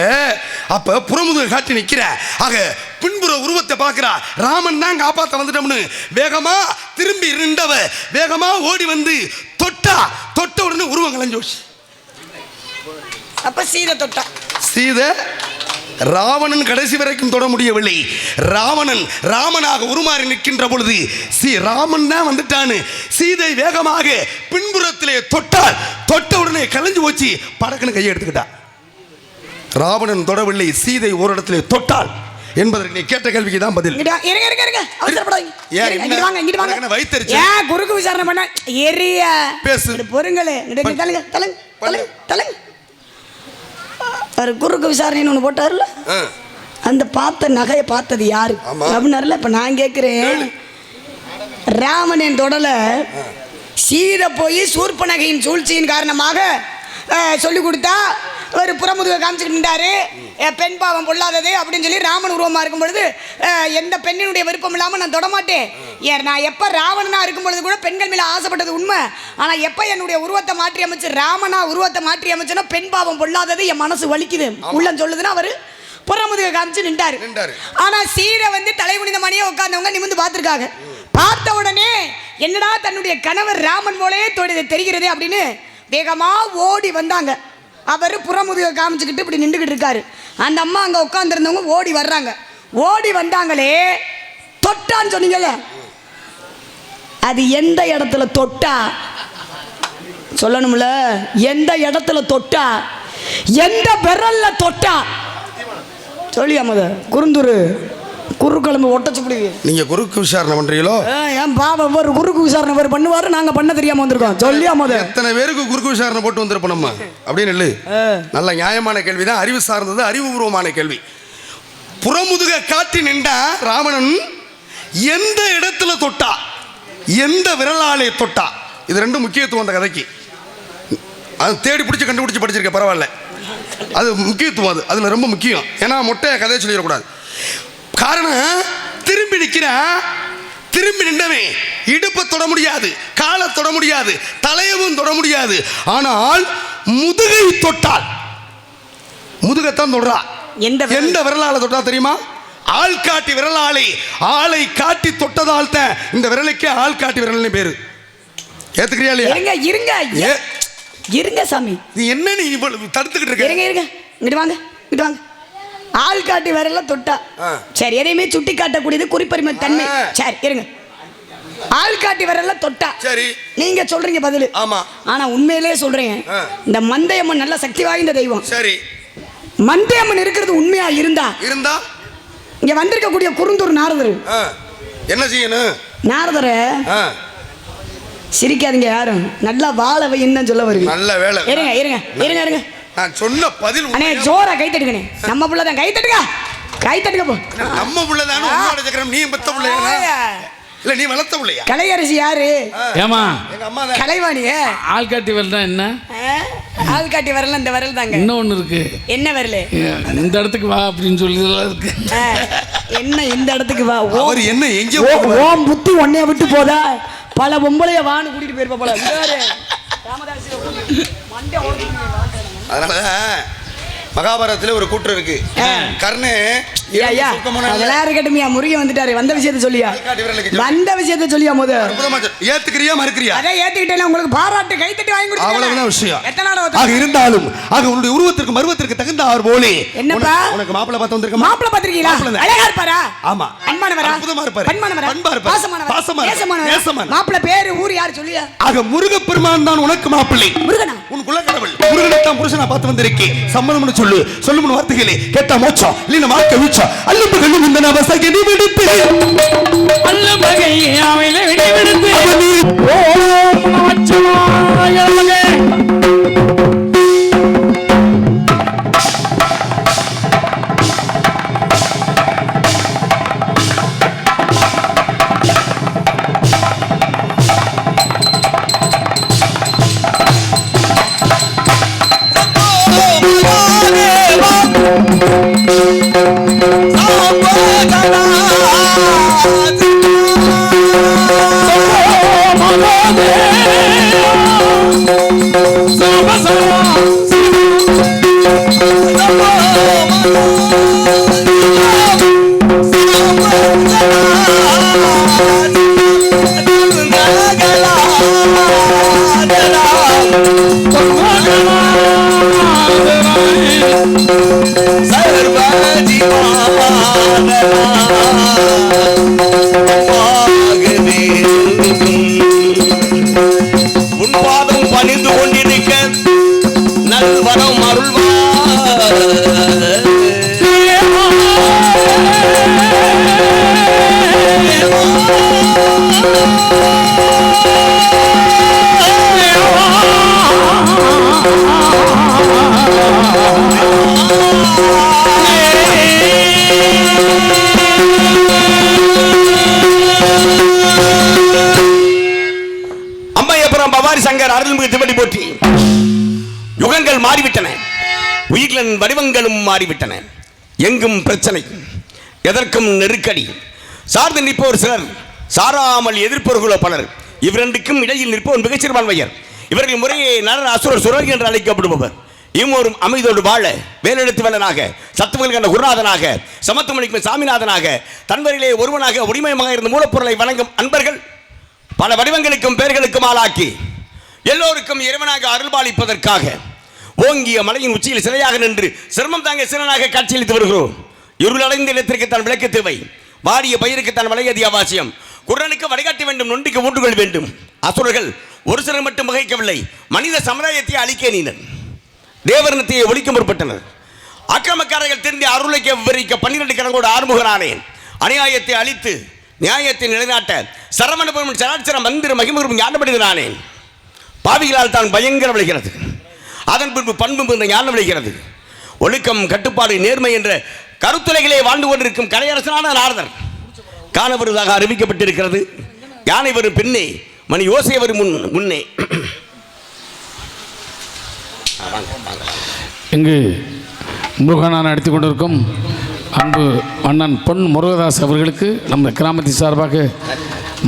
அப்ப புறமுதுக காட்டி நிக்கிற. ஆக பின்புற உருவத்தை பார்க்கிறா. ராமன் தான் காப்பாத்த வந்துட்டோம்னு வேகமா திரும்பி நின்றவ வேகமா ஓடி வந்து தொட்ட உடனே உருவம் கலைஞ்சோச்சு. அப்ப சீதை தொட்டா. சீதை ராவணன் கடைசி வரைக்கும் தொட முடியவில்லை. ராவணன் ராமனாக உருமாறி நிற்கின்ற பொழுது ராமன் தான் வந்துட்டான்னு சீதை வேகமாக பின்புறத்திலே தொட்டால். தொட்ட உடனே கலைஞ்சு போச்சு. படக்குன்னு கையை எடுத்துக்கிட்டா. ராவணன் தொடவில்லை, சீதை ஒரு இடத்திலே தொட்டாள் என்பதற்கு நீ கேட்ட கேள்விக்கு தான் பதில். குறுக்கு விசாரணை பண்ண எரிய பேசு பொறுங்களே. குறுக்கு விசாரணைன்னு ஒன்று போட்டார்ல, அந்த பார்த்த நகையை பார்த்தது யாரு அப்படின்னாருல. இப்ப நான் கேட்கிறேன், ராமனின் தொடல சீதை போய் சூர்பனகையின் சூழ்ச்சியின் காரணமாக சொல்லி கொடுத்தா ஒரு புறமுதுக காமிச்சுக்கிட்டாரு. பெண் பாவம் பொல்லாதது அப்படின்னு சொல்லி ராமன் உருவமா இருக்கும் பொழுது எந்த பெண்ணினுடைய விருப்பம் இல்லாமல் நான் தொடமாட்டேன். நான் எப்போ ராவணனா இருக்கும் பொழுது கூட பெண்கள் மேலே ஆசைப்பட்டது உண்மை. ஆனால் எப்போ என்னுடைய உருவத்தை மாற்றி அமைச்சு ராமனா உருவத்தை மாற்றி அமைச்சுன்னா பெண் பாவம் பொல்லாதது என் மனசு வலிக்குது உள்ளம் சொல்லுதுன்னா அவர் புறமுதுக காமிச்சு நின்றாரு. ஆனால் சீரை வந்து தலைகுனிந்த மணியே உட்கார்ந்தவங்க நிமிந்து பார்த்துருக்காங்க. பார்த்த உடனே என்னடா தன்னுடைய கணவர் ராமன் போலே தெரிகிறது அப்படின்னு வேகமா ஓடி வந்தாங்க. அவர் புறமுதுக காமிச்சுக்கிட்டு இப்படி நின்றுக்கிட்டு இருக்காரு. அந்த அம்மா அங்கே உட்காந்துருந்தவங்க ஓடி வர்றாங்க. ஓடி வந்தாங்களே, தொட்டான்னு சொன்னீங்கல்ல, அது எந்த இடத்துல தொட்டா சொல்லணும்ல? எந்த இடத்துல தொட்டா, எந்த விரல்ல தொட்டா சொல்லியா முத? குறுந்தூர் குறுக்கிழம்பு ஒட்டச்சு பிடிக்கு. நீங்க குறுக்கு விசாரணை பண்றீங்களோ? ஏன் பாவம் ஒரு குறுக்கு விசாரணை ஒரு பண்ணுவாரு, நாங்க பண்ண தெரியாம வந்திருக்கோம். சொல்லியா முத? எத்தனை பேருக்கு குறுக்கு விசாரணை போட்டு வந்திருப்போம் நம்ம அப்படின்னு இல்லை. நல்ல நியாயமான கேள்விதான், அறிவு சார்ந்தது, அறிவுபூர்வமான கேள்வி. புறமுதுக காட்டி நின்றா ராவணன் எந்த இடத்துல தொட்டா, எந்த விரலாலே தொட்டா, இது ரெண்டும் முக்கியத்துவம் அந்த கதைக்கு. அது தேடி பிடிச்சி கண்டுபிடிச்சி படிச்சிருக்க பரவாயில்ல, அது முக்கியத்துவம். அதுல ரொம்ப முக்கியம். ஏன்னா மொட்டையை கதையை சொல்லிடக்கூடாது. காரணம், திரும்பி நிற்கிறான். திரும்பி நின்றவன் இடுப்பை தொட முடியாது, காலை தொட முடியாது, தலையவும் தொட முடியாது. ஆனால் முதுகை தொட்டால், முதுகைத்தான் தொடுறா. எந்த விரலால தொட்டா தெரியுமா? ஆள் காட்டி விரலாலை ஆளை காட்டி தொட்டதால் தான் இந்த விரலுக்கே ஆள் காட்டி விரல்னு பேரு. ஏத்துக்கிறியா இல்லையா? இருங்க இருங்க சாமி. நீ என்ன நீ இவ்வளவு தடுத்துக்கிட்டு இருக்க? இருங்க இருங்க, இங்கிட்டு வாங்க, இங்கிட்டு வாங்க. ஆள் காட்டி விரல்ல தொட்டா சரி, எதையுமே சுட்டி காட்டக்கூடியது குறிப்பறிமை தன்மை. சரி இருங்க, ஆள் காட்டி விரல்ல தொட்டா சரி, நீங்க சொல்றீங்க பதில். ஆமா. ஆனா உண்மையிலேயே சொல்றேன், இந்த மந்தையம்மன் நல்ல சக்தி வாய்ந்த தெய்வம். சரி, மந்தையம்மன் இருக்கிறது உண்மையா இருந்தா இங்க வந்திருக்கக்கூடிய குறுந்தூர் நாரதர் என்ன செய்யணும்? நாரதர சிரிக்காதீங்க யாரும், நல்லா வாழ வைன்னு சொல்ல வருது. நல்ல வேலை. இருங்க இருங்க இருங்க இருங்க, நான் சொன்ன பதில் அண்ணே ஜோரா கை தட்டுங்கண்ணே. நம்ம புள்ள தான், கை தட்டுங்க, கை தட்டுங்க போ. நம்ம புள்ள தானே, உன்னோட சக்கரம். நீ பெத்த புள்ளையா இல்ல நீ வளர்த்த புள்ளையா? கலையரசி யாரு? ஏமா எங்க அம்மா தான். கலைவாணிய ஆள் காட்டி வரல என்ன? ஆள் காட்டி வரல, இந்த விரல் தாங்க. இன்னும் ஒண்ணு இருக்கு. என்ன விரல்? இந்த இடத்துக்கு வா அப்படின்னு சொல்லி இருக்கு. என்ன இந்த இடத்துக்கு வா? அவர் என்ன எங்க ஓம் புத்தி ஒன்னைய விட்டு போதா? பல பொம்பளைய வான்னு கூட்டிட்டு போயிருப்பா போல. அதனால மகாபாரதத்துல ஒரு கூற்று இருக்கு. கர்ணே அதெல்லாம் இருக்கட்டும்யா, முருகன் வந்துட்டாரு. வந்த விஷயத்தை சொல்லியா, வந்த விஷயத்தை சொல்லியா முத. ஏத்துக்கிறியா மறுக்கிறியா? அதான் ஏத்துக்கிட்டேன், உங்களுக்கு பாராட்டு கை தட்டி வாங்கி கொடுத்தேன். அவ்வளவுதான் விஷயம். எத்தனை நாள் இருந்தாலும் உன்னுடைய உருவத்திற்கு மருவத்திற்கு தகுந்த ஆர் போலே. என்னப்பா உனக்கு மாப்பிள்ளை பார்த்து வந்திருக்க? மாப்பிள்ளை பார்த்திருக்கீங்களா? அழகா இருப்பாரா? ஆமா. அன்பானவரா? அற்புதமா இருப்பாரு. பண்பானவரா? பண்பா இருப்பாரு. பாசமானவரா? நேசமானவரா? மாப்பிள்ளை பேரு ஊர் யார் சொல்லியா? முருகப்பெருமான் தான் உனக்கு மாப்பிள்ளை. முருகனா? உன் குலக்கடவுள் முருகனை தான் புருஷனா பார்த்து வந்திருக்கேன். சம்மதம்னு சொல்லும் வார்த்தைகளே கேட்டா மோட்சம் இல்லைன்னா மார்க்க வீச்சம். அல்லம்பு கண்ணு இந்த நவசகை நீ விடுத்து அல்லம்பகை அவளை விடுத்து ஓம் நமச்சிவாய உன்பாதம் பணிந்து கொண்டிருக்க நல்வரம் அம்மையபுரம் பவாரி சங்கர் அருள்மிகு திருவடி போற்றி. யுகங்கள் மாறிவிட்டன, உயிர்களின் வடிவங்களும் மாறிவிட்டன. எங்கும் பிரச்சனை, எதற்கும் நெருக்கடி. சார்ந்து நிற்போர் சிலர், சாராமல் எதிர்ப்பவர்களோ பலர். இவ்விரண்டுக்கும் இடையில் நிற்போர் மிகச்சிறுபான்மையர். இவர்கள் முறையே நரர் அசுரர் சுரர் என்று அழைக்கப்படுபவர். இம்மோரும் அமைதோடு வாழ வேலெடுத்து வேலனாக, சத்துவங்கள் கண்ட குருநாதனாக, சமத்துவமணிக்கு சாமிநாதனாக, தன்வரிலே ஒருவனாக உரிமையாக இருந்த மூலப்பொருளை வணங்கும் அன்பர்கள் பல வடிவங்களுக்கும் பெயர்களுக்கும் ஆளாக்கி எல்லோருக்கும் இறைவனாக அருள்பாலிப்பதற்காக ஓங்கிய மலையின் உச்சியில் சிலையாக நின்று சிரமம் தாங்க சிறனாக காட்சியளித்து வருகிறோம். இருளடைந்த இடத்திற்கு தான் விளக்கு தேவை, வாடிய பயிருக்கு தான் விளையதி அவசியம். குரனுக்கு வழிகாட்ட வேண்டும், நொண்டிக்கு ஊன்றுகொள் வேண்டும். அசுரர்கள் ஒரு சிலர் மட்டும் வகைக்கவில்லை, மனித சமுதாயத்தை அழிக்க நீனர் தேவர்ணத்தை ஒழிக்க முற்பட்டனர். அக்கிரமக்காரர்கள் திருந்தி அருளைக்க விவரிக்க 12 கரங்கோடு ஆறுமுகனானேன். அநியாயத்தை அழித்து நியாயத்தை நிலைநாட்ட சரவணபுரம் சராட்சர மந்திர மகிமுகம் ஞானப்படுகிறானேன். பாவிகளால் தான் பயங்கர விளைகிறது, அதன் பின்பு பண்பு என்ற ஞானம் விளைகிறது. ஒழுக்கம், கட்டுப்பாடு, நேர்மை என்ற கருத்துலைகளே வாழ்ந்து கொண்டிருக்கும் கலையரசனான நாரதர் காணப்படுவதாக அறிவிக்கப்பட்டிருக்கிறது. யானை வரும் பின்னே, மணி யோசை வரும் முன்னே. இங்கு முருகனான் நடத்தி கொண்டிருக்கும் அன்பு அண்ணன் பொன் முருகதாஸ் அவர்களுக்கு நம்ம கிராமத்தின் சார்பாக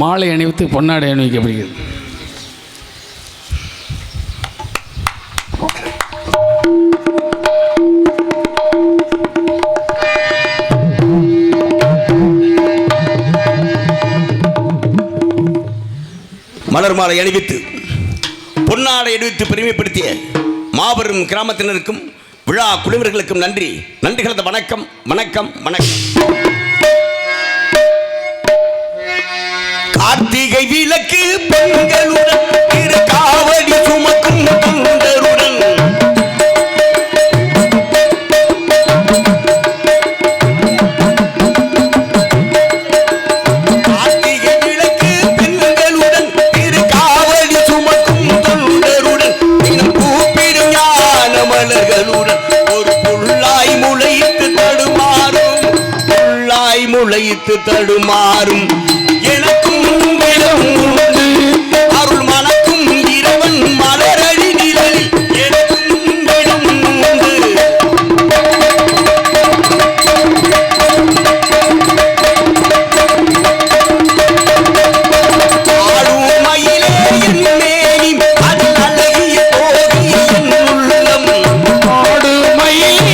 மாலை அணிவித்து பொன்னாடை அணிவிக்கப்படுகிறது. மலர் மாலை அணிவித்து பொன்னாடை எடுத்து பெருமைப்படுத்திய மாபெரும் கிராமத்தினருக்கும் விழா குழுவினர்களுக்கும் நன்றி கலந்த வணக்கம் வணக்கம் வணக்கம். கார்த்திகை விளக்கு பெண்களுடன் திரு காவடி சுமக்கும் தொண்டருடன் கார்த்திகை விளக்கு பெண்களுடன் திரு காவடி சுமக்கும் தொண்டருடன் கூப்பிடும் ஞான மலர்களுடன் ஒரு புள்ளாய் முளைத்து தடுமாறும் எனக்கும் அருள் மனக்கும் இறைவன் மலரடி நிழலில் எனக்கும் இடம் உண்டு. ஆளுமையிலே என் மேனி அது அழகிய போகி என் உள்ளம். ஆளுமையிலே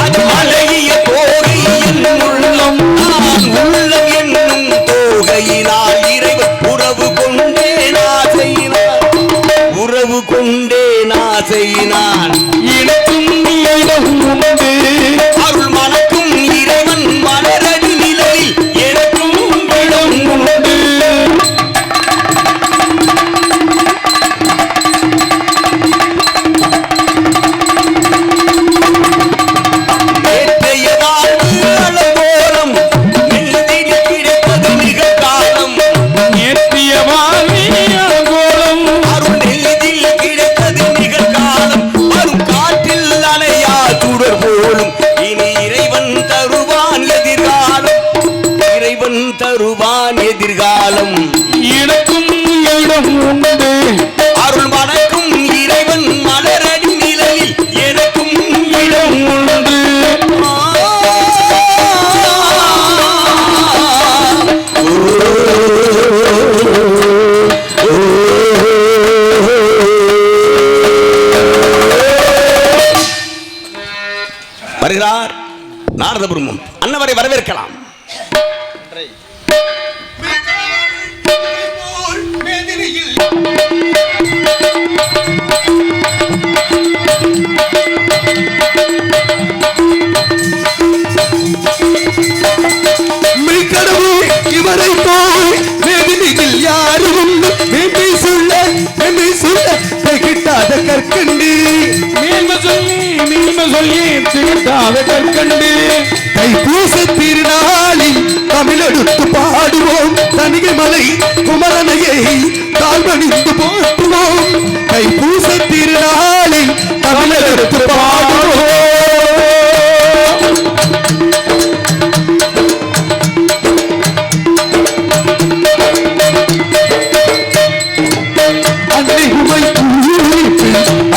அது அழகிய போகி என் உள்ளம். நான் உள்ளம் என்னும் தோகையினால் இறைவன் உறவு கொண்டேன் ஆசையினான் எனக்கும் இடம் உண்டு. அருள் மனக்கும் இறைவன் மலரடி நிழலில் எனக்கும் இடம் உண்டு. தருவான் எதிர்காலம் எனக்கும் இடம் உண்டு. அருள் மனக்கும் இறைவன் மலரடி நிழலில் எனக்கும் இடம் உண்டு. வருகிறார் நாரதபுரமும் அன்னவரை வரவேற்கலாம். இவரை போய் மேதினியில் யாரும் மேன்மை சொல்ல திகட்டாத கற்கண்டு மேன்மை சொல்லி திகட்டாத கற்கண்டு தைப்பூச திருநாளில் தமிழெடுத்து பாடுவோம் தனிகை மலை குமரனையை தாழ்வணிந்து போற்றுவோம். தைப்பூச திருநாளில் தமிழெடுத்து பாடுவோம்.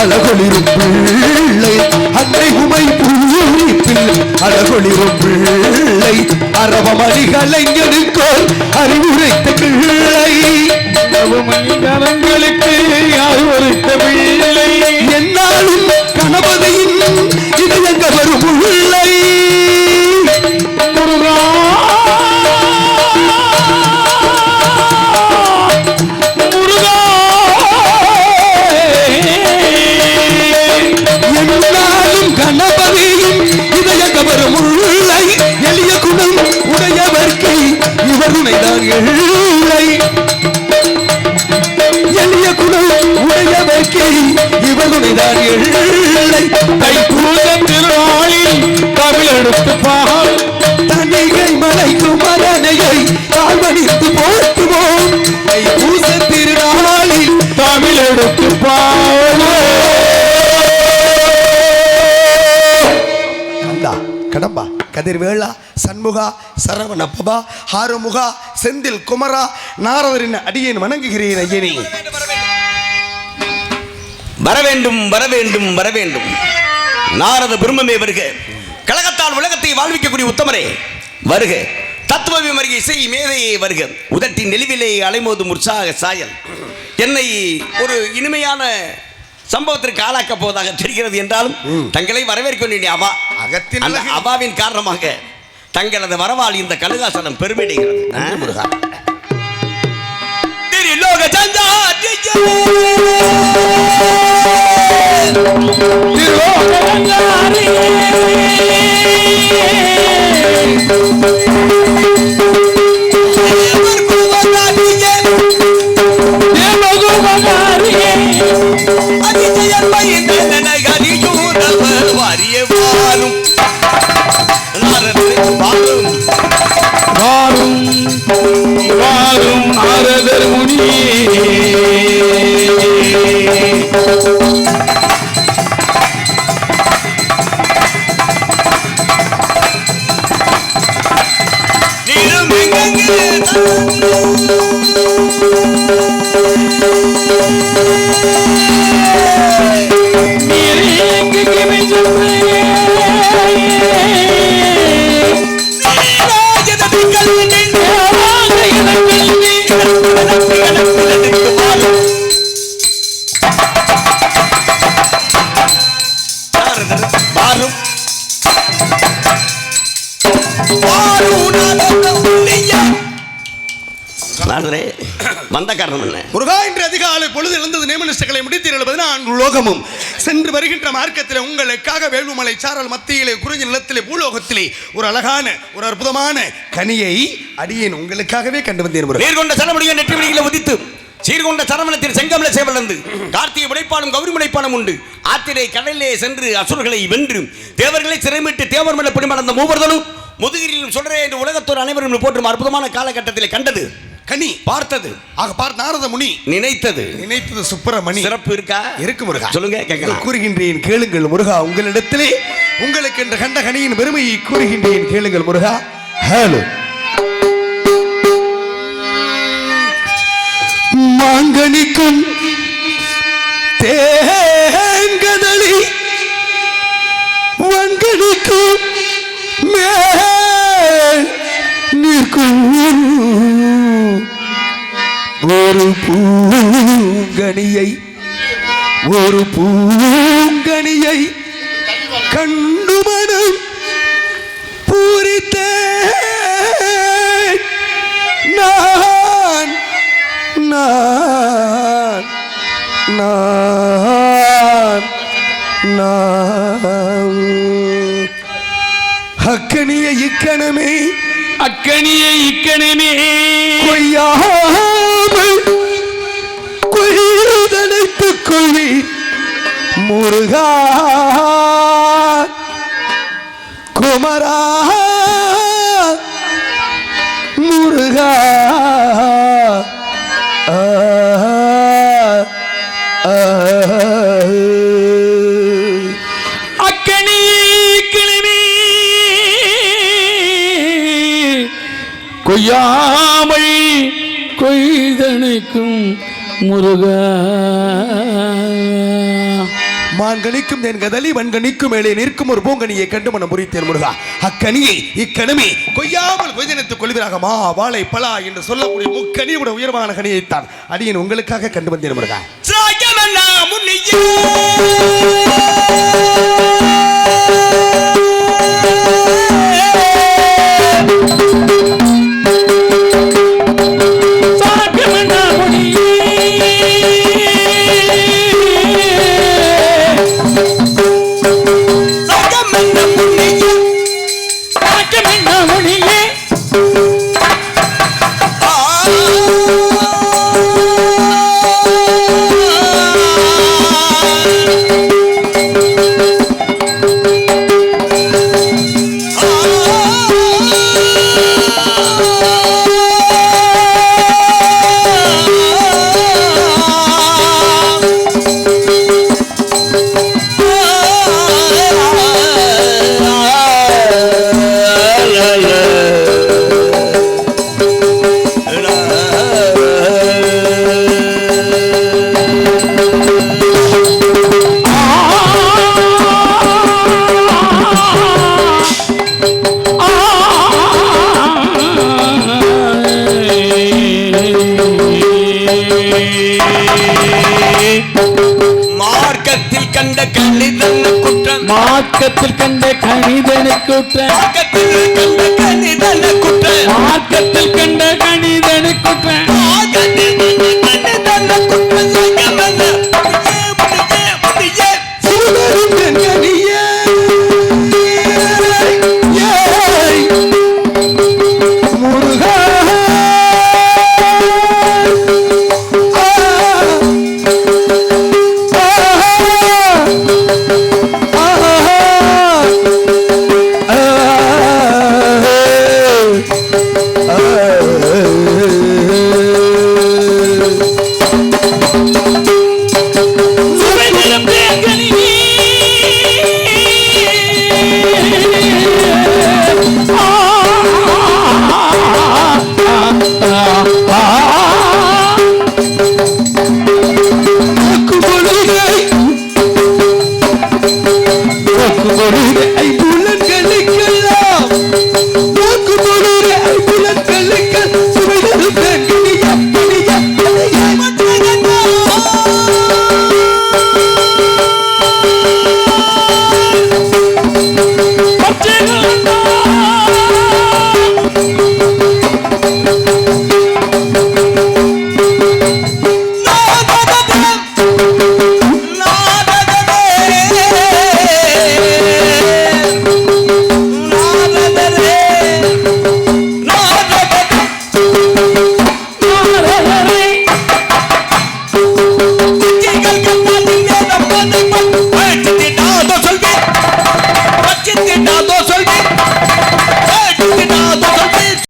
அழகொளிரும் பிள்ளை அன்னை உமை பூரிப்பில் அழகொளிரும் பிள்ளை அரவமணி கலைஞனுக்கோர் அறிவுரைத்த பிள்ளை கரங்களுக்கு அறிவுரைத்த பிள்ளை என்னாலும் கணபதியின் இது எங்க வரும் பிள்ளை முருகா கணபதியும் இதயகவரும் உள்ளை எளிய குணம் உடையவர்க்கு இவருணைதான் இல்லை. எளிய குணம் உடையவர்க்கு இவருணைதான் இல்லை. தைப்பூச திருநாளில் தமிழெடுத்து பால் தனிகை மலை குமரனையை தாழ்வணித்து போற்றுவோம். தைப்பூச திருநாளில் தமிழெடுத்து பால் கடம்பா கதிர்வேளா சண்முகா சரவண பபா ஆறுமுகா செந்தில் குமரா நாரதரின் அடியேன் வணங்குகிறேன் ஐயனே. வரவேண்டும் வரவேண்டும் வரவேண்டும். நாரத பிரம்மமே வருக. கழகத்தால் உலகத்தை வாழ்விக்கக்கூடிய உத்தமரே வருக. தத்துவ விமர்க இசை மேதையே வருக. உதட்டின் நெளிவிலே அலைமோதும் உற்சாக சாயல் என்னை ஒரு இனிமையான சம்பவத்திற்கு ஆளாக்க போவதாக தெரிகிறது என்றாலும் தங்களை வரவேற்க வேண்டிய அவா அந்த அவாவின் காரணமாக தங்களது வரவால் இந்த கழுகாசனம் பெருமையடைகிறது. திரிலோக சஞ்சாரியே நாரதர் முனியே வந்த காரணம் என்ன? முருகா, இன்று அதிகாலை பொழுது எழுந்தது நியமனிஷ்டங்களை முடித்தீர்கள் 14 லோகமும் சென்று வருகின்ற மார்க்கத்தில் உங்களுக்காக வேள்விமலை சாரல் மத்தியிலே குறிஞ்சி நிலத்திலே பூலோகத்திலே ஒரு அழகான ஒரு அற்புதமான கனியை அடியேன் உங்களுக்காகவே கண்டு வந்தேன். நேர்கொண்ட சரமணியை நெற்றி வெளியில உதித்து சீர்கொண்ட சரவணத்தில் செங்கமல சேவலந்து கார்த்திகை விடைப்பாடும் கௌரி முனைப்பாடும் உண்டு. ஆத்திரை கடலிலே சென்று அசுரர்களை வென்று தேவர்களை சிறைமிட்டு தேவர் மலை பிடிமடந்த மூவர்களும் முதுகிரிலும் சொல்றேன் என்று உலகத்தோர் அனைவரும் போற்றும் அற்புதமான காலகட்டத்தில் கண்டது கனி பார்த்தது ஆக பார்த்த நாரத முனி நினைத்தது சுப்பிரமணி சிறப்பு இருக்கா? இருக்கு முருகா. சொல்லுங்க, கேட்கலாம். கூறுகின்றேன் கேளுங்கள் முருகா. உங்களிடத்திலே உங்களுக்கு என்ற கண்ட கனியின் பெருமையை கூறுகின்றேன் கேளுங்கள் முருகா. ஹலோ மாங்கனிக்கும் தேங்கதளி வங்கனிக்கும் மேல் நிற்கும் ஒரு பூங்கனியை கண்டு மனம் பூரித்தேன் நான் நான் நான் நான் அக்கனியை இக்கணமே கொய்யாமல் கொய்தனைத்துக் கொள்ளி முருகா குமரா முருகா கொய்யாமல் கொய்தனைக்கும் முருகா மான்கணிக்கும் என் கதலி வன்கணிக்கும் மேலே நிற்கும் ஒரு பூங்கனியை கண்டு மனம் புரித்தேன் முருகா. அக்கனியை இக்கணமே கொய்யாமல் கொய்தனைத்துக் கொள்வீராக மா வாழை பலா என்று சொல்லக்கூடிய முக்கனியோட உயர்வான கனியைத்தான் அடியேன் உங்களுக்காக கண்டு வந்தேன் முருகா. மார்க்கத்தில் கண்ட கணிதன குற்றம் மார்க்கத்தில் கண்ட கணிதன குற்றம் மார்க்கத்தில் கண்ட கணிதன குற்றம் மார்க்கத்தில் கண்ட கணிதன குற்றம்